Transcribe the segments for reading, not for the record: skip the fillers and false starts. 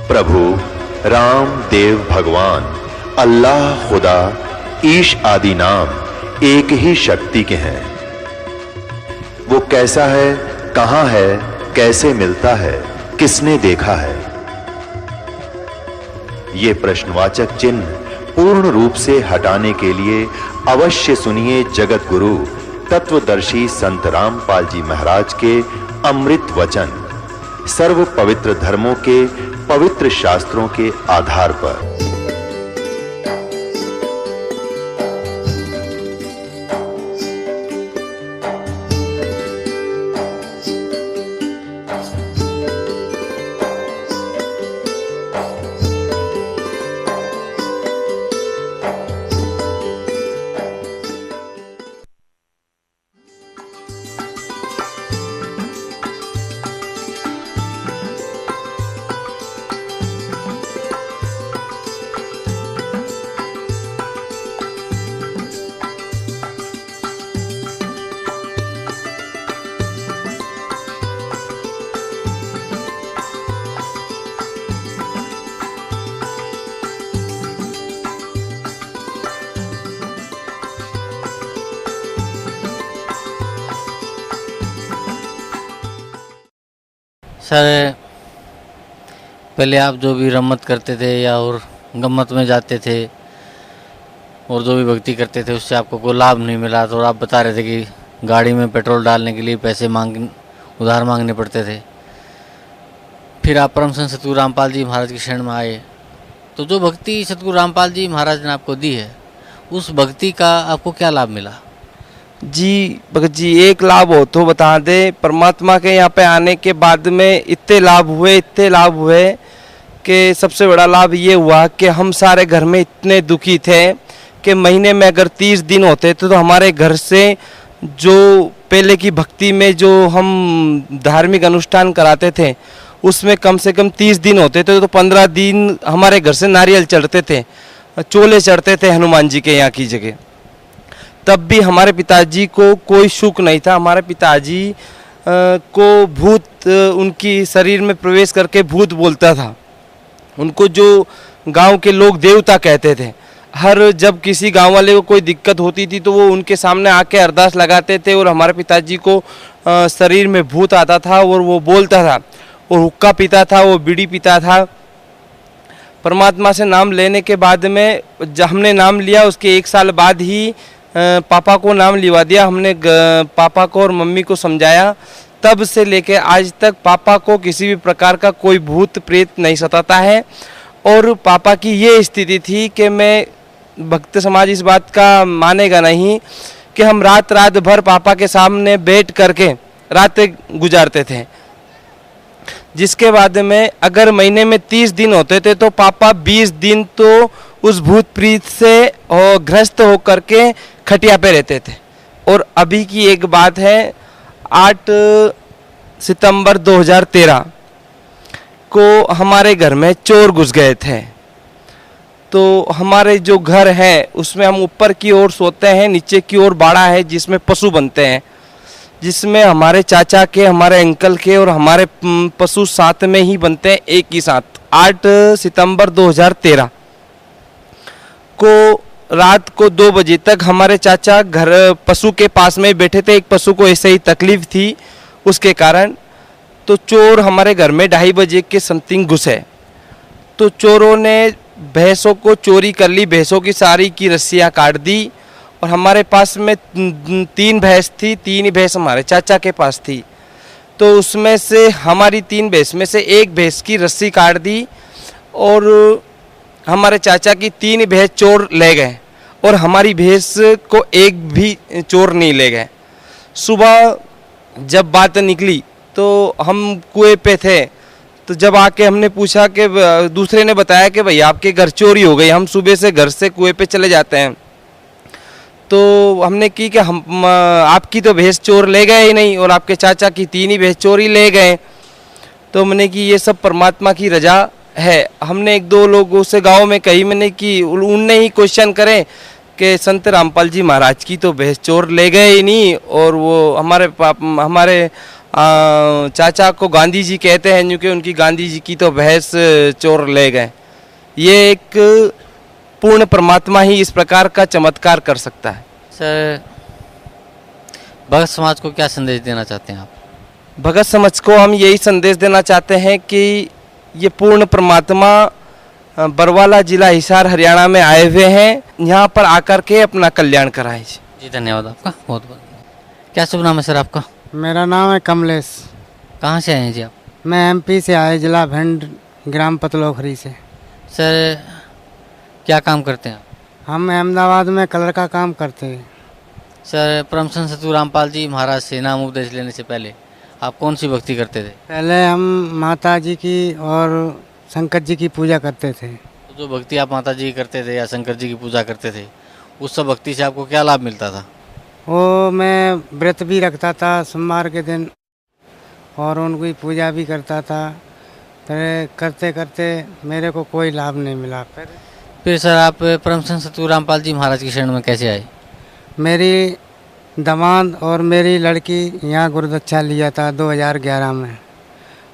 प्रभु राम देव भगवान अल्लाह खुदा ईश आदि नाम एक ही शक्ति के हैं। वो कैसा है, कहां है, कैसे मिलता है, किसने देखा है? ये प्रश्नवाचक चिन्ह पूर्ण रूप से हटाने के लिए अवश्य सुनिए जगत गुरु तत्वदर्शी संत रामपाल जी महाराज के अमृत वचन, सर्व पवित्र धर्मों के पवित्र शास्त्रों के आधार पर। सर, पहले आप जो भी रमत करते थे या और गम्मत में जाते थे और जो भी भक्ति करते थे उससे आपको कोई लाभ नहीं मिला, तो आप बता रहे थे कि गाड़ी में पेट्रोल डालने के लिए पैसे उधार मांगने पड़ते थे। फिर आप परम संत सतगुरु रामपाल जी महाराज की शरण में आए, तो जो भक्ति सतगुरु रामपाल जी महाराज ने आपको दी है, उस भक्ति का आपको क्या लाभ मिला? जी भगत जी, एक लाभ हो तो बता दें। परमात्मा के यहाँ पे आने के बाद में इतने लाभ हुए कि सबसे बड़ा लाभ ये हुआ कि हम सारे घर में इतने दुखी थे कि महीने में अगर 30 दिन होते तो हमारे घर से जो पहले की भक्ति में जो हम धार्मिक अनुष्ठान कराते थे उसमें कम से कम 30 दिन होते थे, तो 15 दिन हमारे घर से नारियल चढ़ते थे, चोले चढ़ते थे हनुमान जी के यहाँ की जगह। तब भी हमारे पिताजी को कोई सुख नहीं था। हमारे पिताजी को भूत उनकी शरीर में प्रवेश करके भूत बोलता था। उनको जो गांव के लोग देवता कहते थे। हर जब किसी गांव वाले को कोई दिक्कत होती थी तो वो उनके सामने आके अरदास लगाते थे और हमारे पिताजी को शरीर में भूत आता था और वो बोलता था और हुक्का पीता था, वो बीड़ी पीता था। परमात्मा से नाम लेने के बाद में जब हमने नाम लिया उसके 1 साल बाद ही पापा को नाम लिवा दिया। हमने पापा को और मम्मी को समझाया, तब से लेके आज तक पापा को किसी भी प्रकार का कोई भूत प्रेत नहीं सताता है। और पापा की ये स्थिति थी कि मैं भक्त समाज इस बात का मानेगा नहीं कि हम रात भर पापा के सामने बैठ करके रातें गुजारते थे, जिसके बाद में अगर महीने में 30 दिन होते थे तो पापा 20 दिन तो उस भूत प्रीत से ग्रस्त होकर के खटिया पे रहते थे। और अभी की एक बात है, 8 सितंबर 2013 को हमारे घर में चोर घुस गए थे। तो हमारे जो घर है उसमें हम ऊपर की ओर सोते हैं, नीचे की ओर बाड़ा है जिसमें पशु बनते हैं, जिसमें हमारे चाचा के, हमारे अंकल के और हमारे पशु साथ में ही बनते हैं एक ही साथ। 8 सितंबर 2013 को रात को 2 बजे तक हमारे चाचा घर पशु के पास में बैठे थे। एक पशु को ऐसे ही तकलीफ थी उसके कारण, तो चोर हमारे घर में 2:30 बजे के समथिंग घुसे। तो चोरों ने भैंसों को चोरी कर ली, भैंसों की सारी की रस्सियाँ काट दी। और हमारे पास में 3 भैंस थी, 3 ही भैंस हमारे चाचा के पास थी। तो उसमें से हमारी 3 भैंस में से 1 भैंस की रस्सी काट दी और हमारे चाचा की 3 भैंस चोर ले गए और हमारी भैंस को एक भी चोर नहीं ले गए। सुबह जब बात निकली तो हम कुएं पे थे, तो जब आके हमने पूछा कि दूसरे ने बताया कि भाई आपके घर चोरी हो गई। हम सुबह से घर से कुएं पे चले जाते हैं, तो हमने की कि हम आपकी तो भैंस चोर ले गए ही नहीं और आपके चाचा की 3 ही भैंस चोरी ले गए। तो हमने कि ये सब परमात्मा की रजा है। हमने 1-2 लोगों से गांव में कही, मैंने कि उनने ही क्वेश्चन करे कि संत रामपाल जी महाराज की तो भैंस चोर ले गए ही नहीं और वो हमारे चाचा को गांधी जी कहते हैं, क्योंकि उनकी गांधी जी की तो भैंस चोर ले गए। ये एक पूर्ण परमात्मा ही इस प्रकार का चमत्कार कर सकता है। सर, भगत समाज को क्या संदेश देना चाहते हैं आप? भगत समाज को हम यही संदेश देना चाहते हैं कि ये पूर्ण परमात्मा बरवाला जिला हिसार हरियाणा में आए हुए हैं, यहाँ पर आकर के अपना कल्याण कराएं। जी धन्यवाद आपका, बहुत बहुत। क्या शुभ नाम है सर आपका? मेरा नाम है कमलेश। कहाँ से आए हैं जी आप? मैं एमपी से आए, जिला भिंड, ग्राम पतलोखरी से। सर, क्या काम करते हैं आप? हम अहमदाबाद में कलर का काम करते हैं। सर, परम संत सतगुरु रामपाल जी महाराज से नाम उपदेश लेने से पहले आप कौन सी भक्ति करते थे? पहले हम माता जी की और शंकर जी की पूजा करते थे। तो जो भक्ति आप माता जी की करते थे या शंकर जी की पूजा करते थे, उस सब भक्ति से आपको क्या लाभ मिलता था? वो मैं व्रत भी रखता था सोमवार के दिन और उनकी पूजा भी करता था। फिर करते करते मेरे को कोई लाभ नहीं मिला। फिर सर, आप परम संत सतगुरु रामपाल जी महाराज की शरण में कैसे आए? मेरी दामाद और मेरी लड़की यहाँ गुरुदक्षा लिया था 2011 में।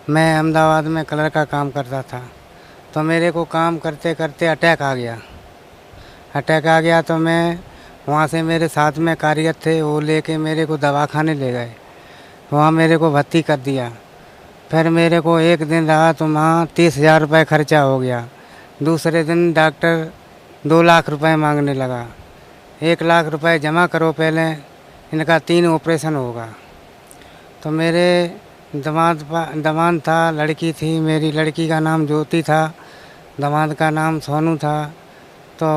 मैं अहमदाबाद में कलर का काम करता था, तो मेरे को काम करते करते अटैक आ गया। अटैक आ गया तो मैं वहाँ से, मेरे साथ में कारीगर थे, वो लेके मेरे को दवाखाने ले गए। वहाँ मेरे को भर्ती कर दिया। फिर मेरे को एक दिन रहा तो वहाँ 30,000 रुपये खर्चा हो गया। दूसरे दिन डॉक्टर 2 लाख रुपए मांगने लगा। 1 लाख रुपए जमा करो पहले, इनका 3 ऑपरेशन होगा। तो मेरे दामाद था, लड़की थी, मेरी लड़की का नाम ज्योति था, दामाद का नाम सोनू था। तो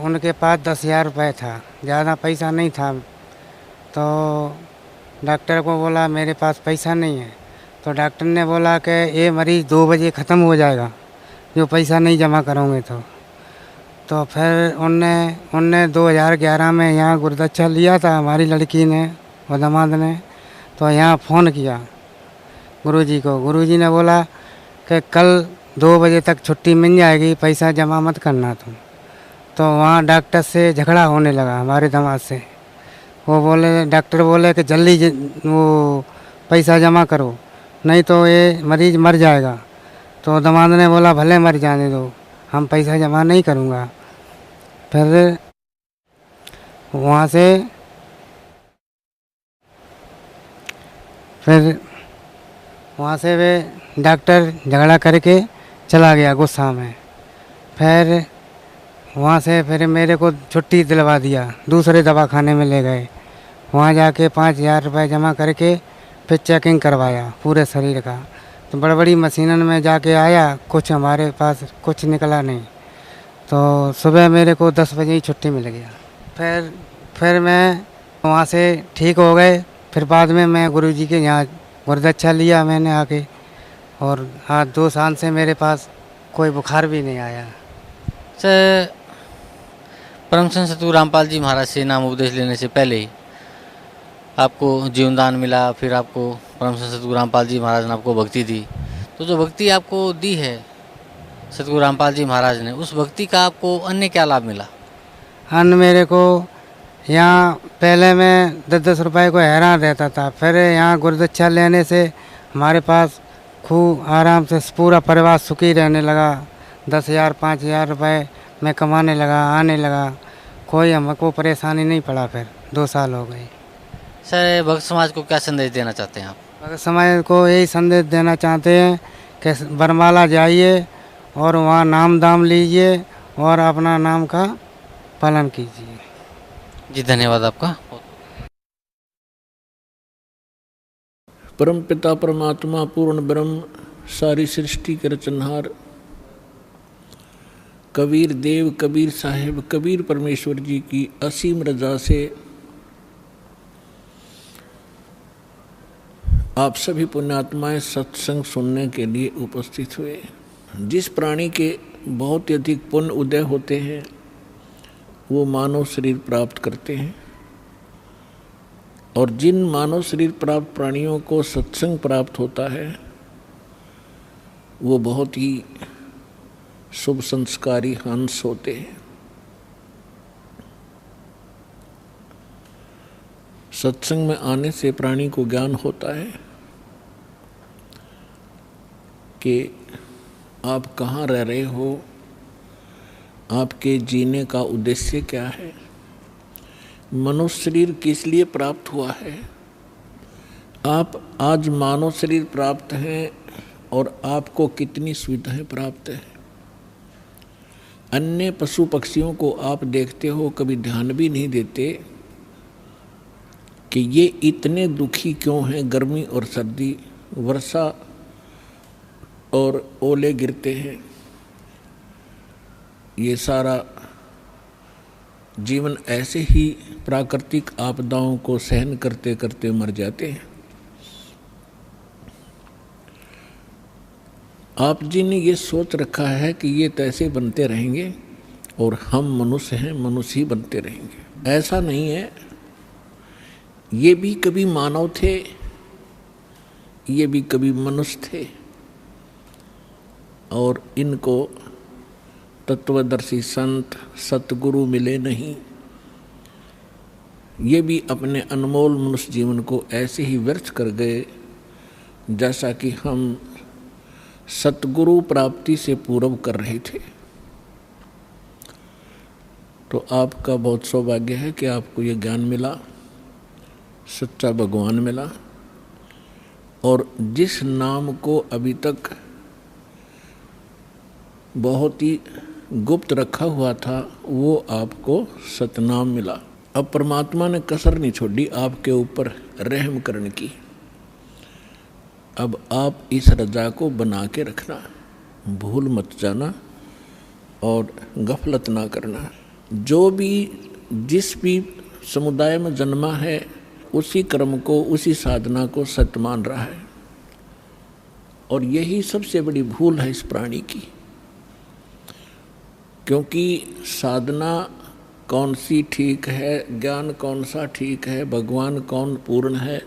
उनके पास 10,000 रुपये था, ज़्यादा पैसा नहीं था। तो डॉक्टर को बोला मेरे पास पैसा नहीं है। तो डॉक्टर ने बोला कि ये मरीज़ 2 बजे ख़त्म हो जाएगा जो पैसा नहीं जमा करोगे तो फिर उनने 2011 में यहाँ गुरुदक्षा लिया था हमारी लड़की ने और दामाद ने। तो यहाँ फ़ोन किया गुरुजी को। गुरुजी ने बोला कि कल 2 बजे तक छुट्टी मिल जाएगी, पैसा जमा मत करना तुम। तो वहाँ डॉक्टर से झगड़ा होने लगा हमारे दामाद से। वो बोले, डॉक्टर बोले कि जल्दी वो पैसा जमा करो, नहीं तो ये मरीज़ मर जाएगा। तो दामाद ने बोला भले मर जाने दो, हम पैसा जमा नहीं करूँगा। फिर वहाँ से वे डॉक्टर झगड़ा करके चला गया गुस्सा में। फिर वहाँ से फिर मेरे को छुट्टी दिलवा दिया, दूसरे दवाखाने में ले गए। वहाँ जाके 5,000 रुपये जमा करके फिर चेकिंग करवाया पूरे शरीर का। तो बड़ी बड़ी मशीनन में जाके आया, कुछ हमारे पास कुछ निकला नहीं। तो सुबह मेरे को 10 बजे ही छुट्टी मिल गया। फिर मैं वहाँ से ठीक हो गए। फिर बाद में मैं गुरुजी के यहाँ गुरुदक्षा लिया मैंने आके, और आज 2 साल से मेरे पास कोई बुखार भी नहीं आया। सर, परम संत सतगुरु रामपाल जी महाराज से नाम उपदेश लेने से पहले ही आपको जीवनदान मिला, फिर आपको परम संत सतगुरु रामपाल जी महाराज ने आपको भक्ति दी। तो जो भक्ति आपको दी है सतगुरु रामपाल जी महाराज ने, उस भक्ति का आपको अन्य क्या लाभ मिला? अन्य मेरे को यहाँ पहले मैं 10-10 रुपये को हैरान रहता था। फिर यहाँ गुरुदक्षा लेने से हमारे पास खूब आराम से पूरा परिवार सुखी रहने लगा। 10,000 5,000 रुपये मैं कमाने लगा, आने लगा, कोई हमको परेशानी नहीं पड़ा। फिर 2 साल हो गए। सर, भक्त समाज को क्या संदेश देना चाहते हैं आप? भक्त समाज को यही संदेश देना चाहते हैं कि बरमाला जाइए और वहाँ नाम दाम लीजिए और अपना नाम का पालन कीजिए। जी धन्यवाद आपका। परम पिता परमात्मा पूर्ण ब्रह्म सारी सृष्टि के रचनहार कबीर देव कबीर साहिब कबीर परमेश्वर जी की असीम रजा से आप सभी पुण्यात्माएं सत्संग सुनने के लिए उपस्थित हुए। जिस प्राणी के बहुत ही अधिक पुण्य उदय होते हैं वो मानव शरीर प्राप्त करते हैं, और जिन मानव शरीर प्राप्त प्राणियों को सत्संग प्राप्त होता है वो बहुत ही शुभ संस्कारी हंस होते हैं। सत्संग में आने से प्राणी को ज्ञान होता है कि आप कहाँ रह रहे हो, आपके जीने का उद्देश्य क्या है, मनुष्य शरीर किस लिए प्राप्त हुआ है। आप आज मानव शरीर प्राप्त हैं और आपको कितनी सुविधाएं प्राप्त हैं। अन्य पशु पक्षियों को आप देखते हो, कभी ध्यान भी नहीं देते कि ये इतने दुखी क्यों हैं। गर्मी और सर्दी, वर्षा और ओले गिरते हैं, ये सारा जीवन ऐसे ही प्राकृतिक आपदाओं को सहन करते करते मर जाते हैं। आप जी ने ये सोच रखा है कि ये तो ऐसे बनते रहेंगे और हम मनुष्य हैं, मनुष्य ही बनते रहेंगे। ऐसा नहीं है। ये भी कभी मानव थे, ये भी कभी मनुष्य थे और इनको तत्वदर्शी संत सतगुरु मिले नहीं। ये भी अपने अनमोल मनुष्य जीवन को ऐसे ही व्यर्थ कर गए जैसा कि हम सतगुरु प्राप्ति से पूर्व कर रहे थे। तो आपका बहुत सौभाग्य है कि आपको ये ज्ञान मिला, सच्चा भगवान मिला, और जिस नाम को अभी तक बहुत ही गुप्त रखा हुआ था वो आपको सतनाम मिला। अब परमात्मा ने कसर नहीं छोड़ी आपके ऊपर रहम करने की। अब आप इस रजा को बना के रखना, भूल मत जाना और गफलत ना करना। जो भी जिस भी समुदाय में जन्मा है उसी कर्म को, उसी साधना को सत्य मान रहा है, और यही सबसे बड़ी भूल है इस प्राणी की। क्योंकि साधना कौन सी ठीक है, ज्ञान कौन सा ठीक है, भगवान कौन पूर्ण है,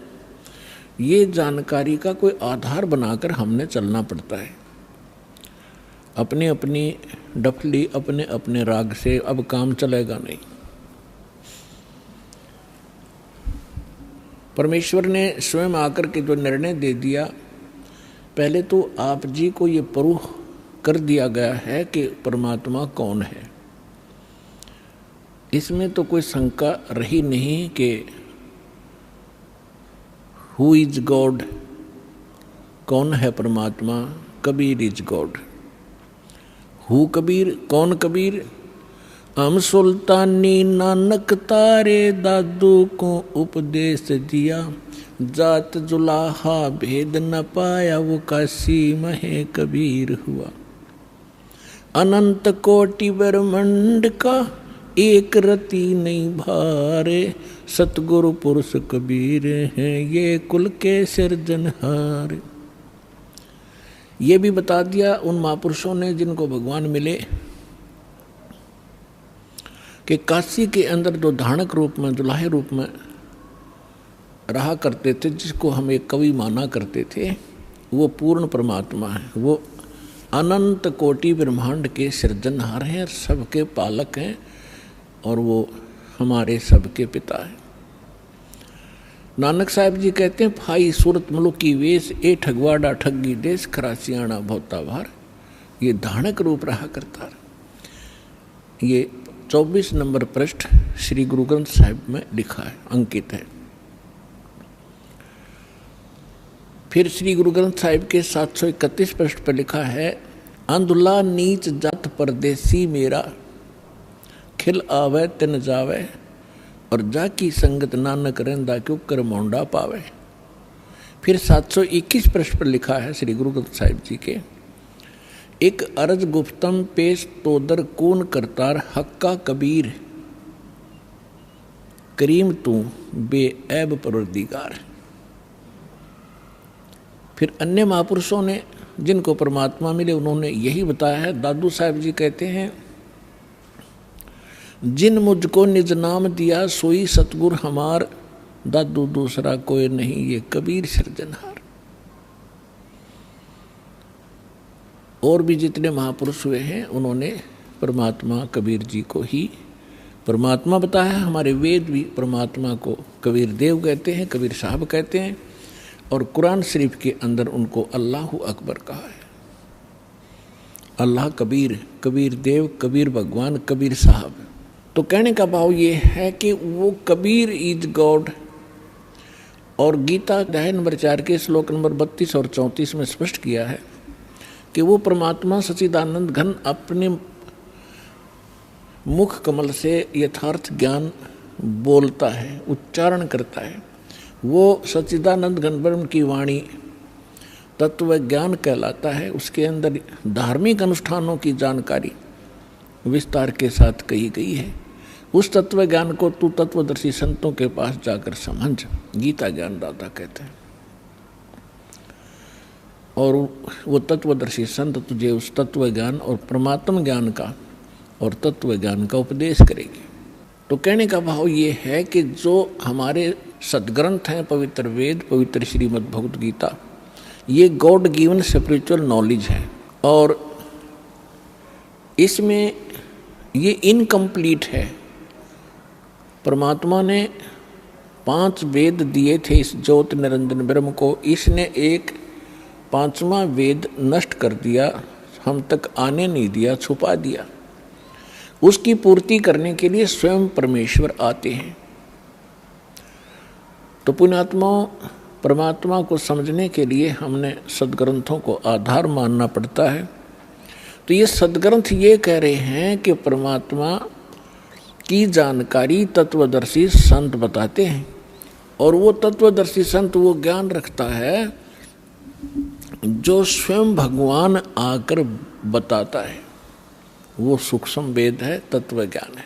ये जानकारी का कोई आधार बनाकर हमने चलना पड़ता है। अपनी अपनी डफली, अपने अपने राग से अब काम चलेगा नहीं। परमेश्वर ने स्वयं आकर के जो निर्णय दे दिया, पहले तो आप जी को ये प्रूफ कर दिया गया है कि परमात्मा कौन है। इसमें तो कोई शंका रही नहीं कि हु इज गॉड, कौन है परमात्मा। Kabir is God. Who Kabir, कौन कबीर। हम सुल्तानी नानक तारे दादू को उपदेश दिया, जात जुलाहा भेद न पाया वो काशी महे कबीर हुआ। अनंत कोटि ब्रह्मांड का एक रति नहीं भारे, सतगुरु पुरुष कबीर हैं ये कुल के सिरजनहार। ये भी बता दिया उन महापुरुषों ने जिनको भगवान मिले कि काशी के अंदर जो धानक रूप में, दुल्हे रूप में रहा करते थे, जिसको हम एक कवि माना करते थे, वो पूर्ण परमात्मा है। वो अनंत कोटि ब्रह्मांड के सृजनहार हैं, सबके पालक हैं, और वो हमारे सबके पिता हैं। नानक साहब जी कहते हैं, फाई सूरत मुल्क की वेश, ए ठगवाड़ा ठगी देश, खरासियाना भोता भार। ये धानक रूप रहा करता। ये 24 नंबर पृष्ठ श्री गुरु ग्रंथ साहिब में लिखा है, अंकित है। फिर श्री गुरु ग्रंथ साहिब के 731 पृष्ठ पर लिखा है, अंधुला नीच जात परदेसी मेरा, खिल आवे तिन जावे, और जाकी संगत नानक रहंदा क्यों कर मोंडा पावे। फिर 721 पृष्ठ पर लिखा है श्री गुरु ग्रंथ साहिब जी के, एक अर्ज गुफ्तम पेश तोदर कून करतार, हक्का कबीर करीम तू बेऐब परवरदिगार। फिर अन्य महापुरुषों ने जिनको परमात्मा मिले उन्होंने यही बताया है। दादू साहब जी कहते हैं, जिन मुझको निज नाम दिया सोई सतगुर हमार, दादू दूसरा कोई नहीं ये कबीर सृजनहार। और भी जितने महापुरुष हुए हैं उन्होंने परमात्मा कबीर जी को ही परमात्मा बताया। हमारे वेद भी परमात्मा को कबीर देव कहते हैं, कबीर साहब कहते हैं, और कुरान शरीफ के अंदर उनको अल्लाह अकबर कहा है। अल्लाह कबीर, कबीर देव, कबीर भगवान, कबीर साहब। तो कहने का भाव ये है कि वो कबीर इज गॉड। और गीता अध्याय नंबर 4 के श्लोक नंबर 32 और 34 में स्पष्ट किया है कि वो परमात्मा सच्चिदानंद घन अपने मुख कमल से यथार्थ ज्ञान बोलता है, उच्चारण करता है। वो सच्चिदानंद घन ब्रह्म की वाणी तत्व ज्ञान कहलाता है। उसके अंदर धार्मिक अनुष्ठानों की जानकारी विस्तार के साथ कही गई है। उस तत्व ज्ञान को तू तत्वदर्शी संतों के पास जाकर समझ, गीता ज्ञानदाता कहते हैं। और वो तत्वदर्शी संत तुझे उस तत्व ज्ञान और परमात्म ज्ञान का और तत्व ज्ञान का उपदेश करेगी। तो कहने का भाव ये है कि जो हमारे सदग्रंथ हैं, पवित्र वेद, पवित्र श्रीमद् भगवत गीता, ये गॉड गिवन स्पिरिचुअल नॉलेज है। और इसमें ये इनकम्प्लीट है। परमात्मा ने 5 वेद दिए थे इस ज्योत निरंजन ब्रह्म को, इसने एक 5वां वेद नष्ट कर दिया, हम तक आने नहीं दिया, छुपा दिया। उसकी पूर्ति करने के लिए स्वयं परमेश्वर आते हैं। तो पुण्यात्माओं, परमात्मा को समझने के लिए हमने सदग्रंथों को आधार मानना पड़ता है। तो ये सदग्रंथ ये कह रहे हैं कि परमात्मा की जानकारी तत्वदर्शी संत बताते हैं। और वो तत्वदर्शी संत वो ज्ञान रखता है जो स्वयं भगवान आकर बताता है। वो सूक्ष्म वेद है, तत्व ज्ञान है।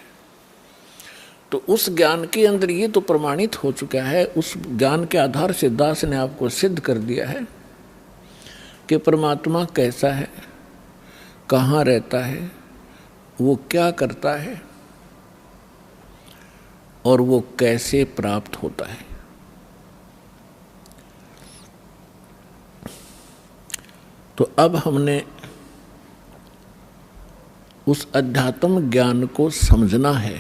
तो उस ज्ञान के अंदर ये तो प्रमाणित हो चुका है। उस ज्ञान के आधार से दास ने आपको सिद्ध कर दिया है कि परमात्मा कैसा है, कहाँ रहता है, वो क्या करता है और वो कैसे प्राप्त होता है। तो अब हमने उस अध्यात्म ज्ञान को समझना है।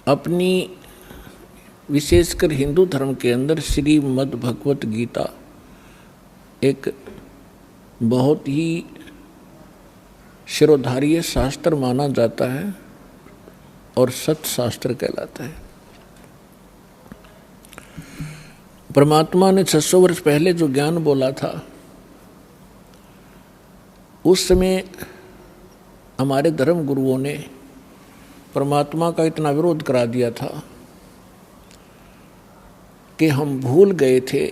अपनी विशेषकर हिंदू धर्म के अंदर श्रीमद् भगवत गीता एक बहुत ही शिरोधार्य शास्त्र माना जाता है और सत शास्त्र कहलाता है। परमात्मा ने 600 वर्ष पहले जो ज्ञान बोला था, उस समय हमारे धर्म गुरुओं ने परमात्मा का इतना विरोध करा दिया था कि हम भूल गए थे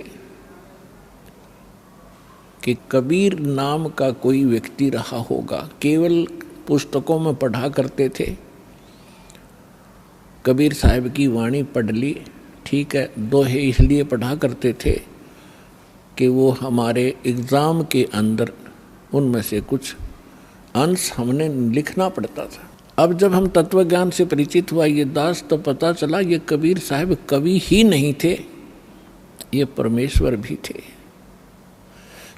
कि कबीर नाम का कोई व्यक्ति रहा होगा। केवल पुस्तकों में पढ़ा करते थे, कबीर साहब की वाणी पढ़ ली, ठीक है, दोहे इसलिए पढ़ा करते थे कि वो हमारे एग्ज़ाम के अंदर उनमें से कुछ अंश हमने लिखना पड़ता था। अब जब हम तत्व ज्ञान से परिचित हुआ ये दास, तो पता चला ये कबीर साहब कवि ही नहीं थे, ये परमेश्वर भी थे।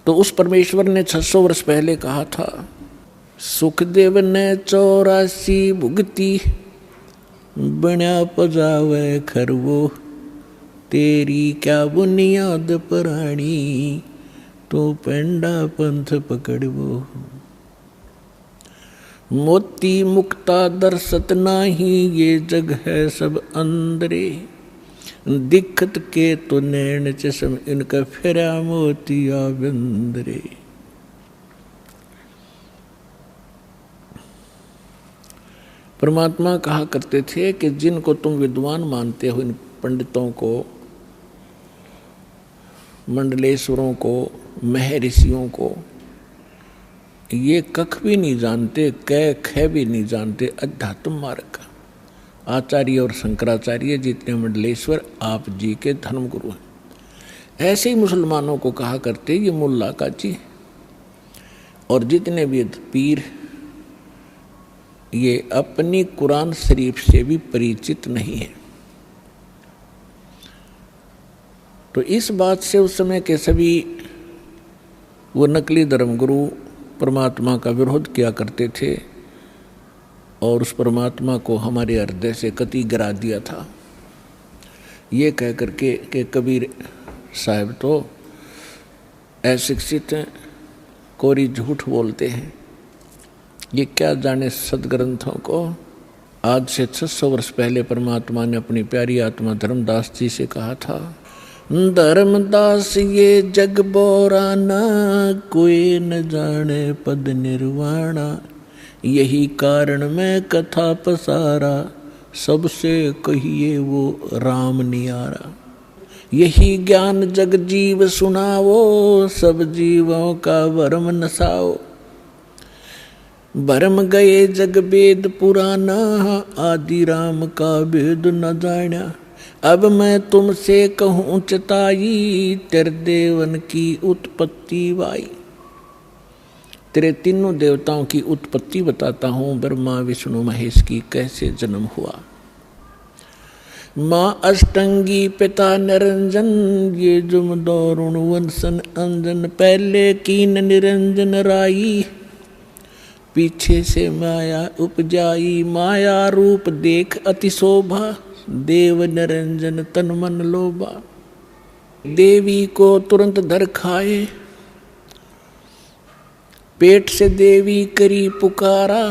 तो उस परमेश्वर ने 600 वर्ष पहले कहा था, सुखदेव ने 84 भुगती, बण्या पजावे खरवो, तेरी क्या बुनियाद प्राणी, तो पेंडा पंथ पकड़वो। मोती मुक्ता दर्शत नाही, ये जग है सब अंदरे, दिक्कत के तो नैन चश्म, इनका फिरा मोतिया बंदरे। परमात्मा कहा करते थे कि जिनको तुम विद्वान मानते हो, इन पंडितों को, मंडलेश्वरों को, महर्षियों को, ये कख भी नहीं जानते, कै ख भी नहीं जानते अध्यात्म मार्ग का। आचार्य और शंकराचार्य जितने मंडलेश्वर आप जी के धर्मगुरु हैं। ऐसे ही मुसलमानों को कहा करते ये मुल्ला काजी। और जितने भी पीर ये अपनी कुरान शरीफ से भी परिचित नहीं है। तो इस बात से उस समय के सभी वो नकली धर्मगुरु परमात्मा का विरोध किया करते थे और उस परमात्मा को हमारे हृदय से कति गिरा दिया था, ये कह करके कि कबीर साहब तो अशिक्षित हैं, कोरी झूठ बोलते हैं। ये क्या जाने सदग्रंथों को। आज से 600 वर्ष पहले परमात्मा ने अपनी प्यारी आत्मा धर्मदास जी से कहा था, धर्मदास ये जग बोराना, कोई न जाने पद निर्वाणा, यही कारण मैं कथा पसारा, सबसे कहिए वो राम नियारा। यही ज्ञान जग जीव सुनावो, सब जीवों का भरम नसाओ। भरम गए जग वेद पुराना, आदि राम का वेद न जाना। अब मैं तुमसे कहूँ चताई, तेरे देवन की उत्पत्ति वाई। तेरे तीनों देवताओं की उत्पत्ति बताता हूँ, ब्रह्मा विष्णु महेश की कैसे जन्म हुआ। माँ अष्टंगी पिता निरंजन, ये जुम दारुण वंशन अंजन। पहले कीन निरंजन राई, पीछे से माया उपजाई। माया रूप देख अति शोभा, देव निरंजन तन मन लोभा। देवी को तुरंत धर खाए, पेट से देवी करी पुकारा।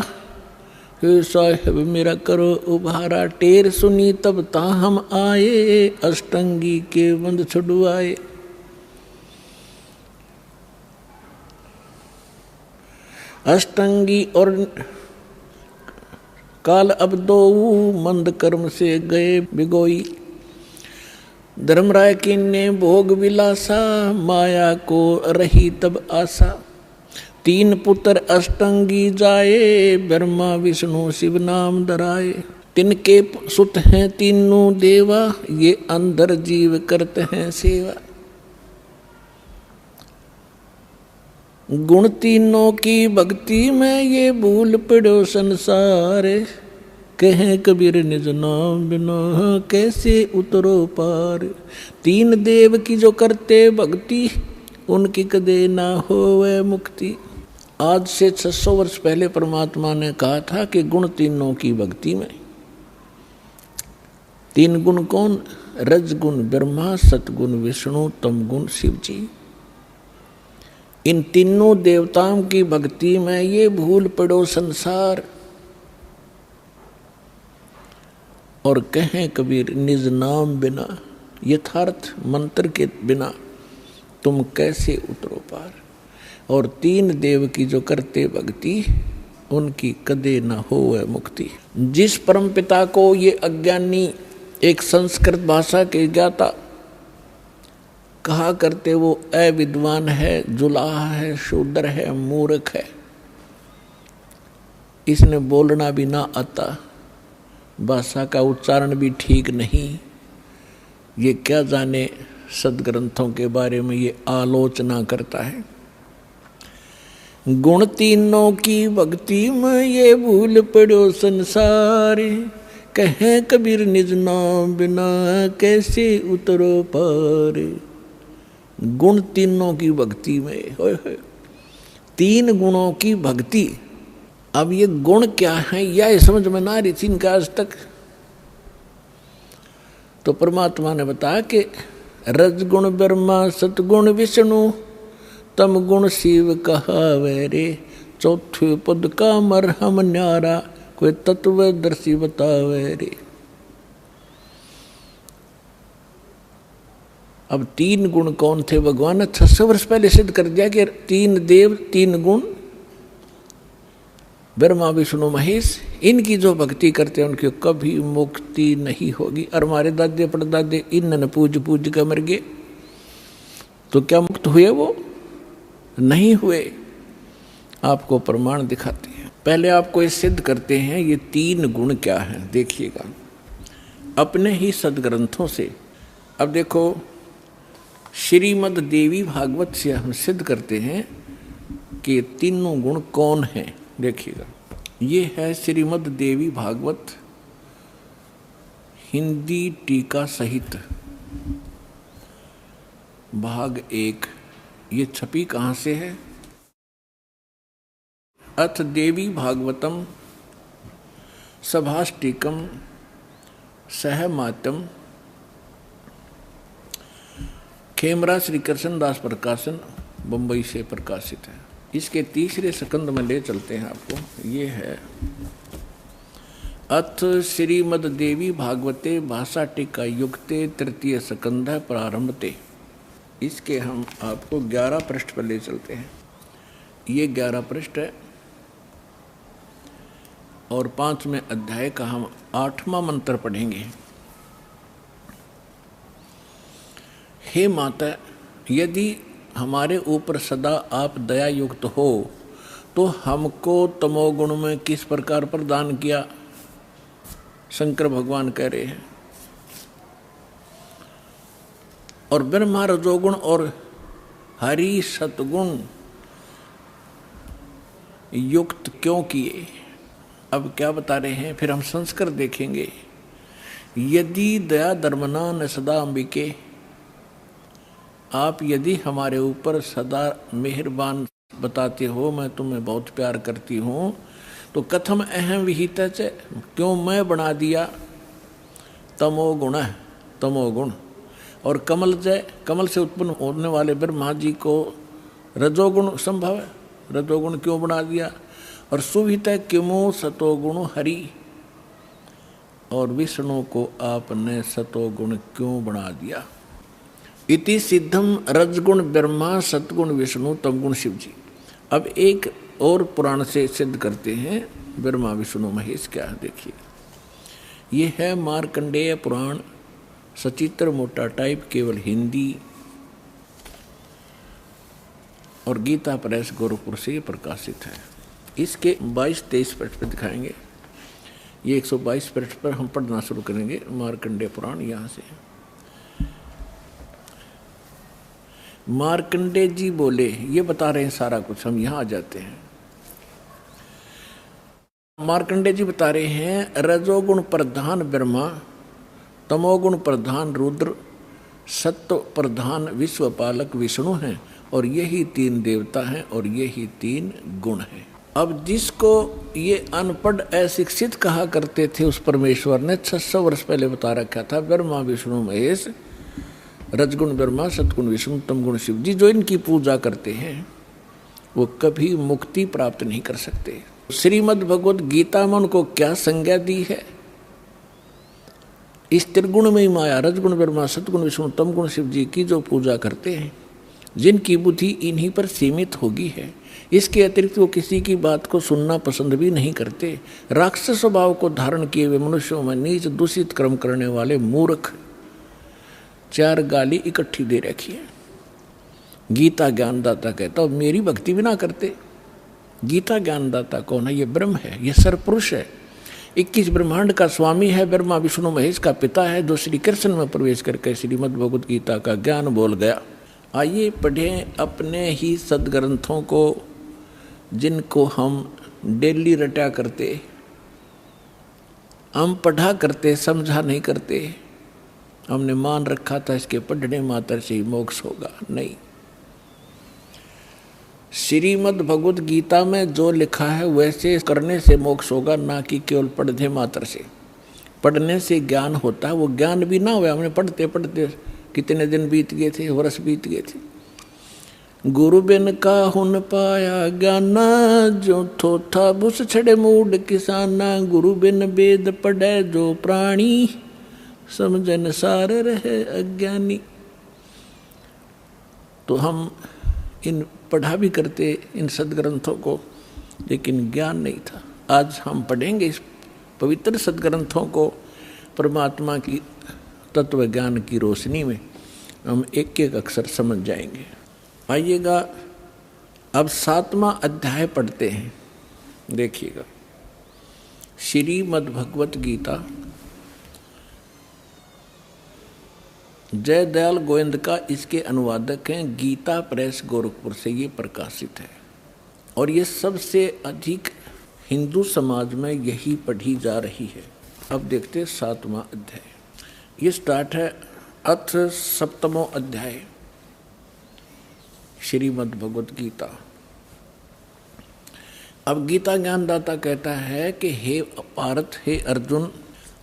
हे साहिब मेरा करो उभारा, टेर सुनी तब ता हम आए, अष्टंगी के बंद छुड़वाए। अष्टंगी और काल अब दो मंद कर्म से गए बिगोई। धर्मराय की ने भोग विलासा, माया को रही तब आशा। तीन पुत्र अष्टंगी जाए, ब्रह्मा विष्णु शिव नाम धराए। तिनके सुत हैं तीनों देवा, ये अंदर जीव करते हैं सेवा। गुण तीनों की भक्ति में ये भूल पड़ो संसार। कहें कबीर निज नाम बिना कैसे उतरो पार। तीन देव की जो करते भक्ति, उनकी कदे ना होवे मुक्ति। आज से 600 वर्ष पहले परमात्मा ने कहा था कि गुण तीनों की भक्ति में। तीन गुण कौन? रजगुण ब्रह्मा, सतगुण विष्णु, तमगुण शिव जी। इन तीनों देवताओं की भक्ति में ये भूल पड़ो संसार। और कहें कबीर निज नाम बिना, यथार्थ मंत्र के बिना तुम कैसे उतरो पार। और तीन देव की जो करते भक्ति, उनकी कदे न होवे मुक्ति। जिस परम पिता को ये अज्ञानी, एक संस्कृत भाषा के ज्ञाता कहा करते, वो अविद्वान है, जुलाहा है, शूद्र है, मूर्ख है, इसने बोलना भी ना आता, भाषा का उच्चारण भी ठीक नहीं, ये क्या जाने सदग्रंथों के बारे में ये आलोचना करता है। गुण तीनों की भक्ति में ये भूल पड़ो संसार। कहें कबीर निज नाम बिना कैसे उतरो पार। गुण तीनों की भक्ति में, होय होय, तीन गुणों की भक्ति। अब ये गुण क्या है, यह समझ में ना रही थी इनका आज तक। तो परमात्मा ने बताया कि रजगुण ब्रह्मा, सतगुण विष्णु, तम गुण शिव कहावे रे। चौथे पद का मरहम न्यारा, कोई तत्वदर्शी बतावे रे। अब तीन गुण कौन थे? भगवान ने 600 वर्ष पहले सिद्ध कर दिया कि तीन देव, तीन गुण, ब्रह्मा विष्णु महेश, इनकी जो भक्ति करते हैं उनकी कभी मुक्ति नहीं होगी। और हमारे दादे परदादे इनने पूज पूज कर मर गए, तो क्या मुक्त हुए? वो नहीं हुए। आपको प्रमाण दिखाते हैं। पहले आपको ये सिद्ध करते हैं ये तीन गुण क्या हैं, देखिएगा अपने ही सदग्रंथों से। अब देखो, श्रीमद् देवी भागवत से हम सिद्ध करते हैं कि तीनों गुण कौन हैं। देखिएगा, ये है श्रीमद् देवी भागवत हिंदी टीका सहित भाग 1। ये छपी कहाँ से है? अथ देवी भागवतम सभाष्टिकम सहमातम, खेमरा श्री कृष्णदास प्रकाशन, बंबई से प्रकाशित है। इसके तीसरे स्कंद में ले चलते हैं आपको। ये है अथ श्रीमद देवी भागवते भाषा टीका युक्ते तृतीय स्कंध प्रारंभते। इसके हम आपको 11 पृष्ठ पर ले चलते हैं। ये 11 पृष्ठ है और 5वें अध्याय का हम 8वां मंत्र पढ़ेंगे। हे माता, यदि हमारे ऊपर सदा आप दया युक्त हो तो हमको तमोगुण में किस प्रकार प्रदान किया? शंकर भगवान कह रहे हैं। और ब्रह्मा रजोगुण और हरि सतगुण युक्त क्यों किए? अब क्या बता रहे हैं, फिर हम संस्कार देखेंगे। यदि दया धर्मना न सदा अंबिके, आप यदि हमारे ऊपर सदा मेहरबान बताते हो, मैं तुम्हें बहुत प्यार करती हूँ, तो कथम अहम विहित, क्यों मैं बना दिया तमोगुण, तमोगुण। और कमल जय, कमल से उत्पन्न होने वाले ब्रह्मा जी को रजोगुण संभव है, रजोगुण क्यों बना दिया? और सुविहित किमो सतोगुण हरि, और विष्णु को आपने सतोगुण क्यों बना दिया? इति सिद्धम रजगुण ब्रह्मा सतगुण विष्णु तमगुण शिव जी। अब एक और पुराण से सिद्ध करते हैं ब्रह्मा विष्णु महेश क्या है, देखिए। ये है मार्कंडेय पुराण, सचित्र मोटा टाइप, केवल हिंदी, और गीता प्रेस गोरखपुर से प्रकाशित है। इसके 22-23 पृष्ठ पर दिखाएंगे। ये 122 पृष्ठ पर हम पढ़ना शुरू करेंगे मार्कंडेय पुराण। यहाँ से मार्कंडेय जी बोले, ये बता रहे हैं सारा कुछ, हम यहाँ आ जाते हैं। मार्कंडेय जी बता रहे हैं रजोगुण प्रधान ब्रह्मा, तमोगुण प्रधान रुद्र, सत्व प्रधान विश्वपालक विष्णु हैं, और यही 3 देवता हैं और यही 3 गुण हैं। अब जिसको ये अनपढ़ अशिक्षित कहा करते थे, उस परमेश्वर ने 600 वर्ष पहले बता रखा था ब्रह्मा विष्णु महेश, रजगुण ब्रह्मा सतगुण विष्णु तमगुण शिव जी। जो इनकी पूजा करते हैं वो कभी मुक्ति प्राप्त नहीं कर सकते। श्रीमद् भगवद गीता में उनको क्या संज्ञा दी है? इस त्रिगुण में ही माया, रजगुण ब्रह्मा सतगुण विष्णु तमगुण शिव जी की जो पूजा करते हैं, जिनकी बुद्धि इन्हीं पर सीमित होगी है, इसके अतिरिक्त वो किसी की बात को सुनना पसंद भी नहीं करते। राक्षस स्वभाव को धारण किए हुए मनुष्यों में नीच दूषित कर्म करने वाले मूर्ख, 4 गाली इकट्ठी दे रखी है। गीता ज्ञानदाता कहता, मेरी भक्ति भी ना करते। गीता ज्ञानदाता कौन है? ये ब्रह्म है, ये सरपुरुष है, 21 ब्रह्मांड का स्वामी है, ब्रह्मा विष्णु महेश का पिता है, जो श्री कृष्ण में प्रवेश करके श्रीमद् भगवद गीता का ज्ञान बोल गया। आइए पढ़ें अपने ही सदग्रंथों को, जिनको हम डेली रटा करते, हम पढ़ा करते, समझा नहीं करते। हमने मान रखा था इसके पढ़ने मात्र से ही मोक्ष होगा, नहीं। श्रीमद् भगवद गीता में जो लिखा है वैसे करने से मोक्ष होगा, ना कि केवल पढ़ने मात्र से। पढ़ने से ज्ञान होता है, वो ज्ञान भी ना हुआ, हमने पढ़ते पढ़ते कितने दिन बीत गए थे, वर्ष बीत गए थे। गुरु बिन का हुन पाया ज्ञाना, जो थोथा बुस छड़े मूड किसाना। गुरु बिन वेद पढ़े जो प्राणी, समझन सार रहे अज्ञानी। तो हम इन पढ़ा भी करते इन सदग्रंथों को, लेकिन ज्ञान नहीं था। आज हम पढ़ेंगे इस पवित्र सदग्रंथों को, परमात्मा की तत्व ज्ञान की रोशनी में हम एक एक अक्षर समझ जाएंगे। आइएगा, अब 7वां अध्याय पढ़ते हैं। देखिएगा, श्रीमद् भगवत गीता, जय दयाल गोविंद का इसके अनुवादक हैं, गीता प्रेस गोरखपुर से ये प्रकाशित है। और ये सबसे अधिक हिंदू समाज में यही पढ़ी जा रही है। अब देखते हैं 7वां अध्याय। ये स्टार्ट है अथ 7वां अध्याय श्रीमद् भगवत गीता। अब गीता ज्ञानदाता कहता है कि हे पार्थ, हे अर्जुन,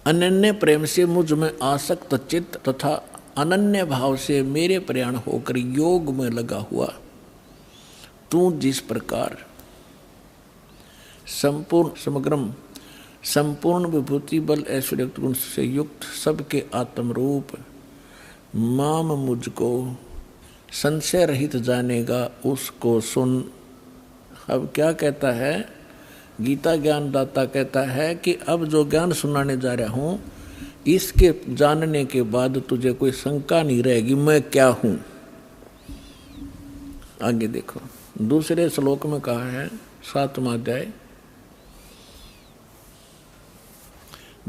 अनन्य प्रेम से मुझ में आसक्त चित्त तथा अनन्य भाव से मेरे प्रयाण होकर योग में लगा हुआ तू जिस प्रकार संपूर्ण समग्रम संपूर्ण विभूति बल ऐश्वर्य गुण से युक्त सबके आत्म रूप माम मुझको संशय रहित जानेगा, उसको सुन। अब क्या कहता है गीता ज्ञानदाता? कहता है कि अब जो ज्ञान सुनाने जा रहा हूं, इसके जानने के बाद तुझे कोई शंका नहीं रहेगी मैं क्या हूं। आगे देखो, दूसरे श्लोक में कहा है, 7वां अध्याय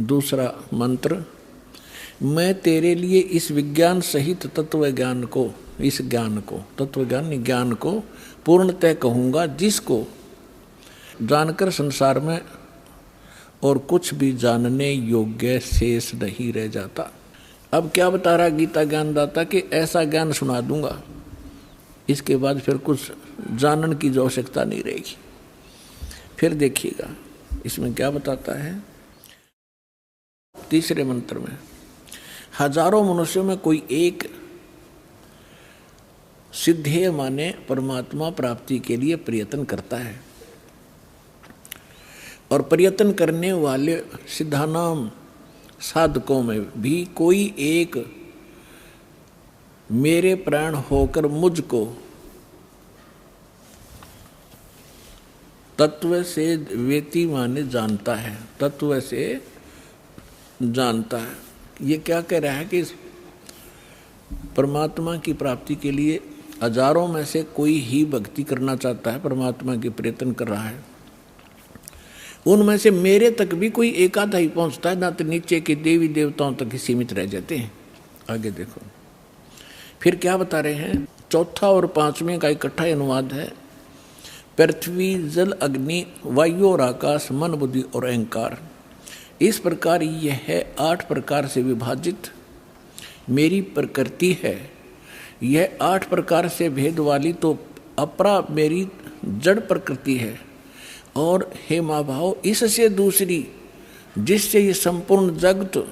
दूसरा मंत्र, मैं तेरे लिए इस विज्ञान सहित तत्व ज्ञान को, इस ज्ञान को, तत्व ज्ञान नहीं ज्ञान को पूर्णतः कहूँगा, जिसको जानकर संसार में और कुछ भी जानने योग्य शेष नहीं रह जाता। अब क्या बता रहा गीता ज्ञानदाता कि ऐसा ज्ञान सुना दूंगा, इसके बाद फिर कुछ जानने की जो आवश्यकता नहीं रहेगी। फिर देखिएगा इसमें क्या बताता है। तीसरे मंत्र में, हजारों मनुष्यों में कोई एक सिद्धेय माने परमात्मा प्राप्ति के लिए प्रयत्न करता है, और प्रयत्न करने वाले सिद्धानाम साधकों में भी कोई एक मेरे प्राण होकर मुझको तत्व से वेति माने जानता है, तत्व से जानता है। ये क्या कह रहा है कि परमात्मा की प्राप्ति के लिए हजारों में से कोई ही भक्ति करना चाहता है, परमात्मा की प्रयत्न कर रहा है। उनमें से मेरे तक भी कोई एक आधा ही पहुंचता है, ना तो नीचे के देवी देवताओं तक ही सीमित रह जाते हैं। आगे देखो फिर क्या बता रहे हैं। चौथा और पांचवें का इकट्ठा अनुवाद है, पृथ्वी जल अग्नि वायु और आकाश मन बुद्धि और अहंकार, इस प्रकार यह 8 प्रकार से विभाजित मेरी प्रकृति है। यह 8 प्रकार से भेद वाली तो अपरा मेरी जड़ प्रकृति है, और हे माँ भाव इससे दूसरी जिससे ये संपूर्ण जगत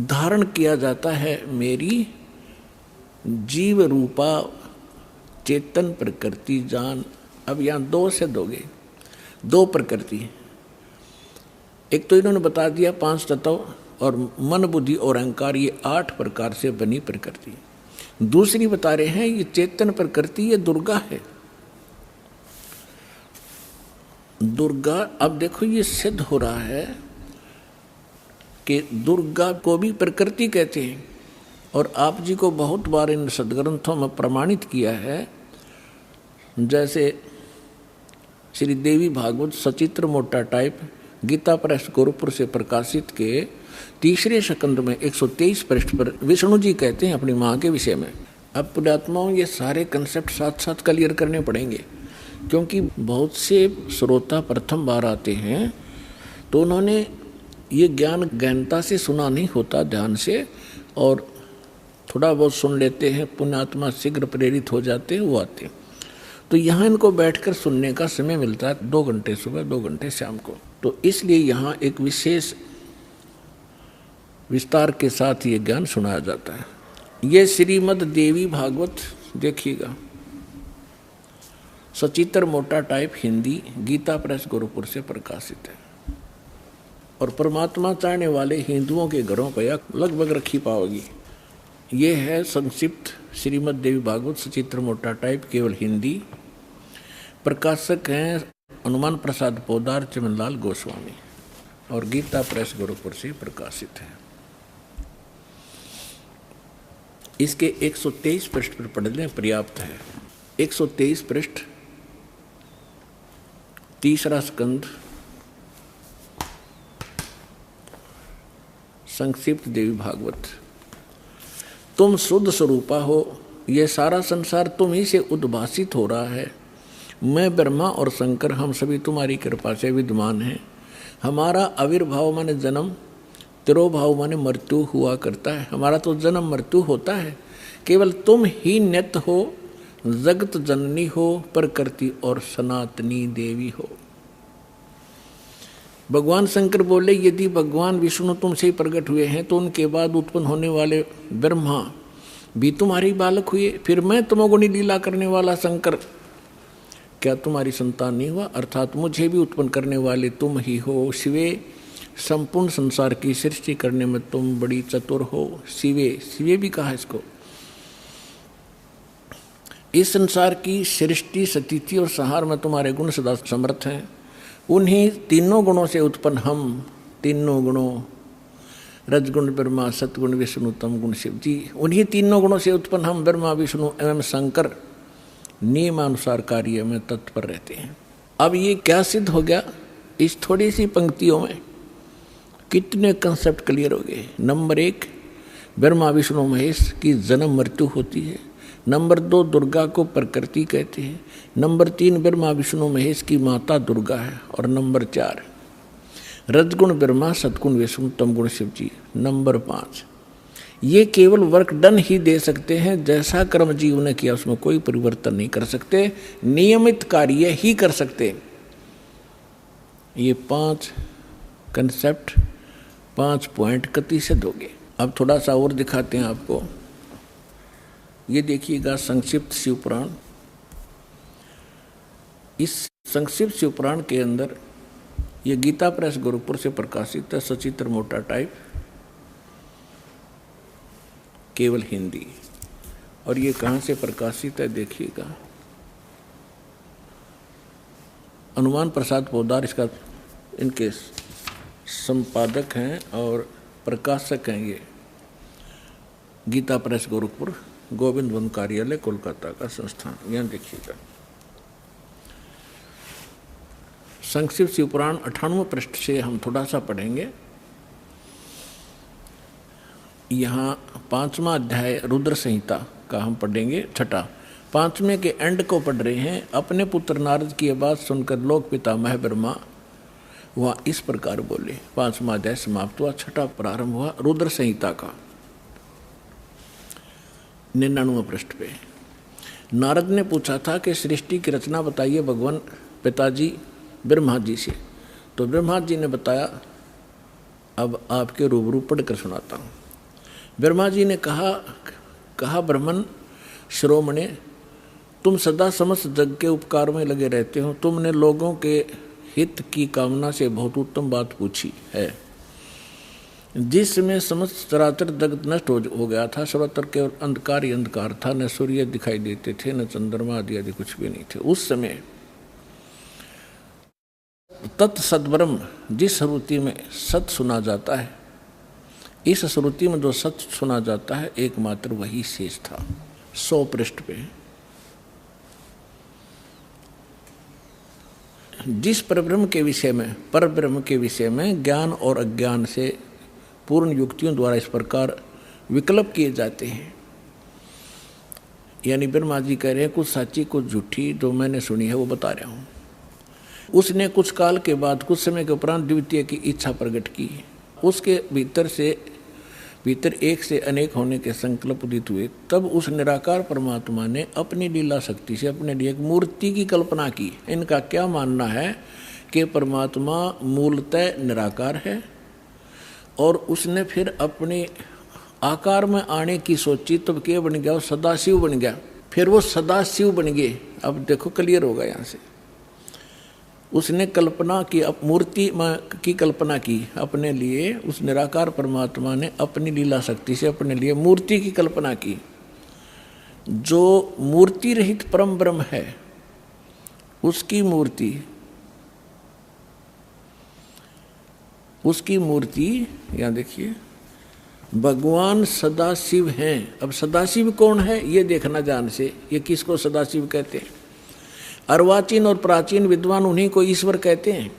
धारण किया जाता है, मेरी जीव रूपा चेतन प्रकृति जान। अब यहाँ 2 से दोगे, 2 प्रकृति, एक तो इन्होंने बता दिया 5 तत्व और मन बुद्धि और अहंकार, ये 8 प्रकार से बनी प्रकृति। दूसरी बता रहे हैं ये चेतन प्रकृति, ये दुर्गा है, दुर्गा। अब देखो ये सिद्ध हो रहा है कि दुर्गा को भी प्रकृति कहते हैं, और आप जी को बहुत बार इन सदग्रंथों में प्रमाणित किया है। जैसे श्री देवी भागवत सचित्र मोटा टाइप गीता प्रेस गोरखपुर से प्रकाशित के तीसरे स्कंद में 123 पृष्ठ पर विष्णु जी कहते हैं अपनी माँ के विषय में। अब पुण्यात्माओं ये सारे कंसेप्ट साथ साथ क्लियर करने पड़ेंगे, क्योंकि बहुत से श्रोता प्रथम बार आते हैं तो उन्होंने ये ज्ञान गहनता से सुना नहीं होता ध्यान से, और थोड़ा बहुत सुन लेते हैं, पुण्यात्मा शीघ्र प्रेरित हो जाते हैं, वो आते हैं। तो यहाँ इनको बैठकर सुनने का समय मिलता है 2 घंटे सुबह 2 घंटे शाम को, तो इसलिए यहाँ एक विशेष विस्तार के साथ ये ज्ञान सुनाया जाता है। ये श्रीमद् देवी भागवत देखिएगा, सचित्र मोटा टाइप हिंदी, गीता प्रेस गोरखपुर से प्रकाशित है, और परमात्मा चाहने वाले हिंदुओं के घरों पर लगभग रखी पाओगी। ये है संक्षिप्त श्रीमद् देवी भागवत सचित्र मोटा टाइप केवल हिंदी। प्रकाशक हैं हनुमान प्रसाद पोदार चमनलाल गोस्वामी, और गीता प्रेस गोरखपुर से प्रकाशित है। इसके 123 पृष्ठ पर पढ़ लें पर्याप्त है। 123 पृष्ठ, तीसरा स्कंद, संक्षिप्त देवी भागवत। तुम शुद्ध स्वरूपा हो, यह सारा संसार तुम ही से उद्भासित हो रहा है। मैं ब्रह्मा और शंकर हम सभी तुम्हारी कृपा से विद्यमान हैं। हमारा आविर्भाव माने जन्म, तिरोभाव माने मृत्यु हुआ करता है। हमारा तो जन्म मृत्यु होता है, केवल तुम ही नित्य हो, जगत जननी हो, प्रकृति और सनातनी देवी हो। भगवान शंकर बोले यदि भगवान विष्णु तुमसे ही प्रकट हुए हैं तो उनके बाद उत्पन्न होने वाले ब्रह्मा भी तुम्हारी बालक हुए, फिर मैं तमोगुणी लीला करने वाला शंकर क्या तुम्हारी संतान नहीं हुआ? अर्थात मुझे भी उत्पन्न करने वाले तुम ही हो। शिवे, संपूर्ण संसार की सृष्टि करने में तुम बड़ी चतुर हो। शिवे, शिवे भी कहा इसको। इस संसार की सृष्टि, स्थिति और संहार में तुम्हारे गुण सदा समर्थ हैं। उन्हीं तीनों गुणों से उत्पन्न हम, तीनों गुणों, रजगुण ब्रह्मा, सतगुण विष्णु, तम गुण शिव जी, उन्हीं तीनों गुणों से उत्पन्न हम ब्रह्मा, विष्णु एवं शंकर नियमानुसार कार्य में तत्पर रहते हैं। अब ये क्या सिद्ध हो गया? इस थोड़ी सी पंक्तियों में कितने कंसेप्ट क्लियर हो गए। नंबर 1, ब्रह्मा विष्णु महेश की जन्म मृत्यु होती है। नंबर 2, दुर्गा को प्रकृति कहते हैं। नंबर 3, ब्रह्मा विष्णु महेश की माता दुर्गा है। और नंबर 4, रजगुण ब्रह्मा, सतगुण विष्णु, तमगुण शिव जी। नंबर 5, ये केवल वर्क डन ही दे सकते हैं, जैसा कर्म जीव ने किया उसमें कोई परिवर्तन नहीं कर सकते, नियमित कार्य ही कर सकते। ये 5 कंसेप्ट, 5 पॉइंट कति सिद्ध हो गए। अब थोड़ा सा और दिखाते हैं आपको। ये देखिएगा संक्षिप्त शिवपुराण। इस संक्षिप्त शिवपुराण के अंदर ये गीता प्रेस गोरखपुर से प्रकाशित है, सचित्र मोटा टाइप, केवल हिंदी। और ये कहाँ से प्रकाशित है देखिएगा, हनुमान प्रसाद पोदार इसका, इनके संपादक हैं और प्रकाशक हैं। ये गीता प्रेस गोरखपुर, गोविंद वन कार्यालय, कोलकाता का संस्थान। यहाँ देखिएगा संक्षिप्त शिवपुराण 98 पृष्ठ से हम थोड़ा सा पढ़ेंगे। यहाँ 5वां अध्याय रुद्र संहिता का हम पढ़ेंगे, 6ठा। 5वें के एंड को पढ़ रहे हैं। अपने पुत्र नारद की बात सुनकर लोक पितामह ब्रह्मा वह इस प्रकार बोले। 5वां अध्याय समाप्त हुआ, 6ठा प्रारंभ हुआ रुद्र संहिता का 99 पृष्ठ पे। नारद ने पूछा था कि सृष्टि की रचना बताइए भगवान पिताजी ब्रह्मा जी से। तो ब्रह्मा जी ने बताया, अब आपके रूबरू पढ़कर सुनाता हूँ। ब्रह्मा जी ने कहा ब्राह्मण श्रोमणे, तुम सदा समस्त जग के उपकार में लगे रहते हो। तुमने लोगों के हित की कामना से बहुत उत्तम बात पूछी है। जिसमें समस्त चराचर जगत नष्ट हो गया था, सर्वत्र केवल अंधकार ही अंधकार था, न सूर्य दिखाई देते थे, न चंद्रमा आदि आदि कुछ भी नहीं थे। उस समय तत्सद्ब्रह्म, जिस श्रुति में सत सुना जाता है, इस श्रुति में जो सत सुना जाता है एकमात्र वही शेष था। 100 पृष्ठ पे जिस परब्रह्म के विषय में ज्ञान और अज्ञान से पूर्ण युक्तियों द्वारा इस प्रकार विकल्प किए जाते हैं। यानी ब्रह्मा जी कह रहे हैं कुछ सच्ची कुछ झूठी जो मैंने सुनी है वो बता रहा हूँ। उसने कुछ काल के बाद, कुछ समय के उपरांत द्वितीय की इच्छा प्रकट की। उसके भीतर एक से अनेक होने के संकल्प उदित हुए। तब उस निराकार परमात्मा ने अपनी लीला शक्ति से अपने लिए एक मूर्ति की कल्पना की। इनका क्या मानना है कि परमात्मा मूलतः निराकार है और उसने फिर अपने आकार में आने की सोची, तब क्या बन गया? वो सदाशिव बन गया। फिर वो सदाशिव बन गए। अब देखो क्लियर होगा यहाँ से। उसने कल्पना की, मूर्ति की कल्पना की अपने लिए। उस निराकार परमात्मा ने अपनी लीला शक्ति से अपने लिए मूर्ति की कल्पना की। जो मूर्ति रहित परम ब्रह्म है उसकी मूर्ति यहाँ देखिए, भगवान सदाशिव हैं। अब सदाशिव कौन है ये देखना ध्यान से। ये किसको सदाशिव कहते हैं? अर्वाचीन और प्राचीन विद्वान उन्हीं को ईश्वर कहते हैं।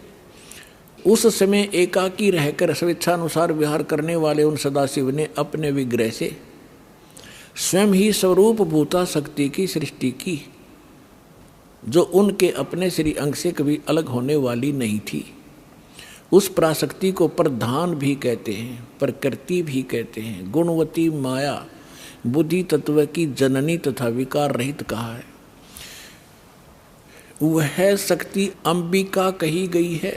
उस समय एकाकी रहकर स्वेच्छानुसार विहार करने वाले उन सदाशिव ने अपने विग्रह से स्वयं ही स्वरूप भूता शक्ति की सृष्टि की, जो उनके अपने श्री अंग से कभी अलग होने वाली नहीं थी। उस पराशक्ति को प्रधान भी कहते हैं, प्रकृति भी कहते हैं। गुणवती माया बुद्धि तत्व की जननी तथा विकार रहित कहा है। वह शक्ति अंबिका कही गई है।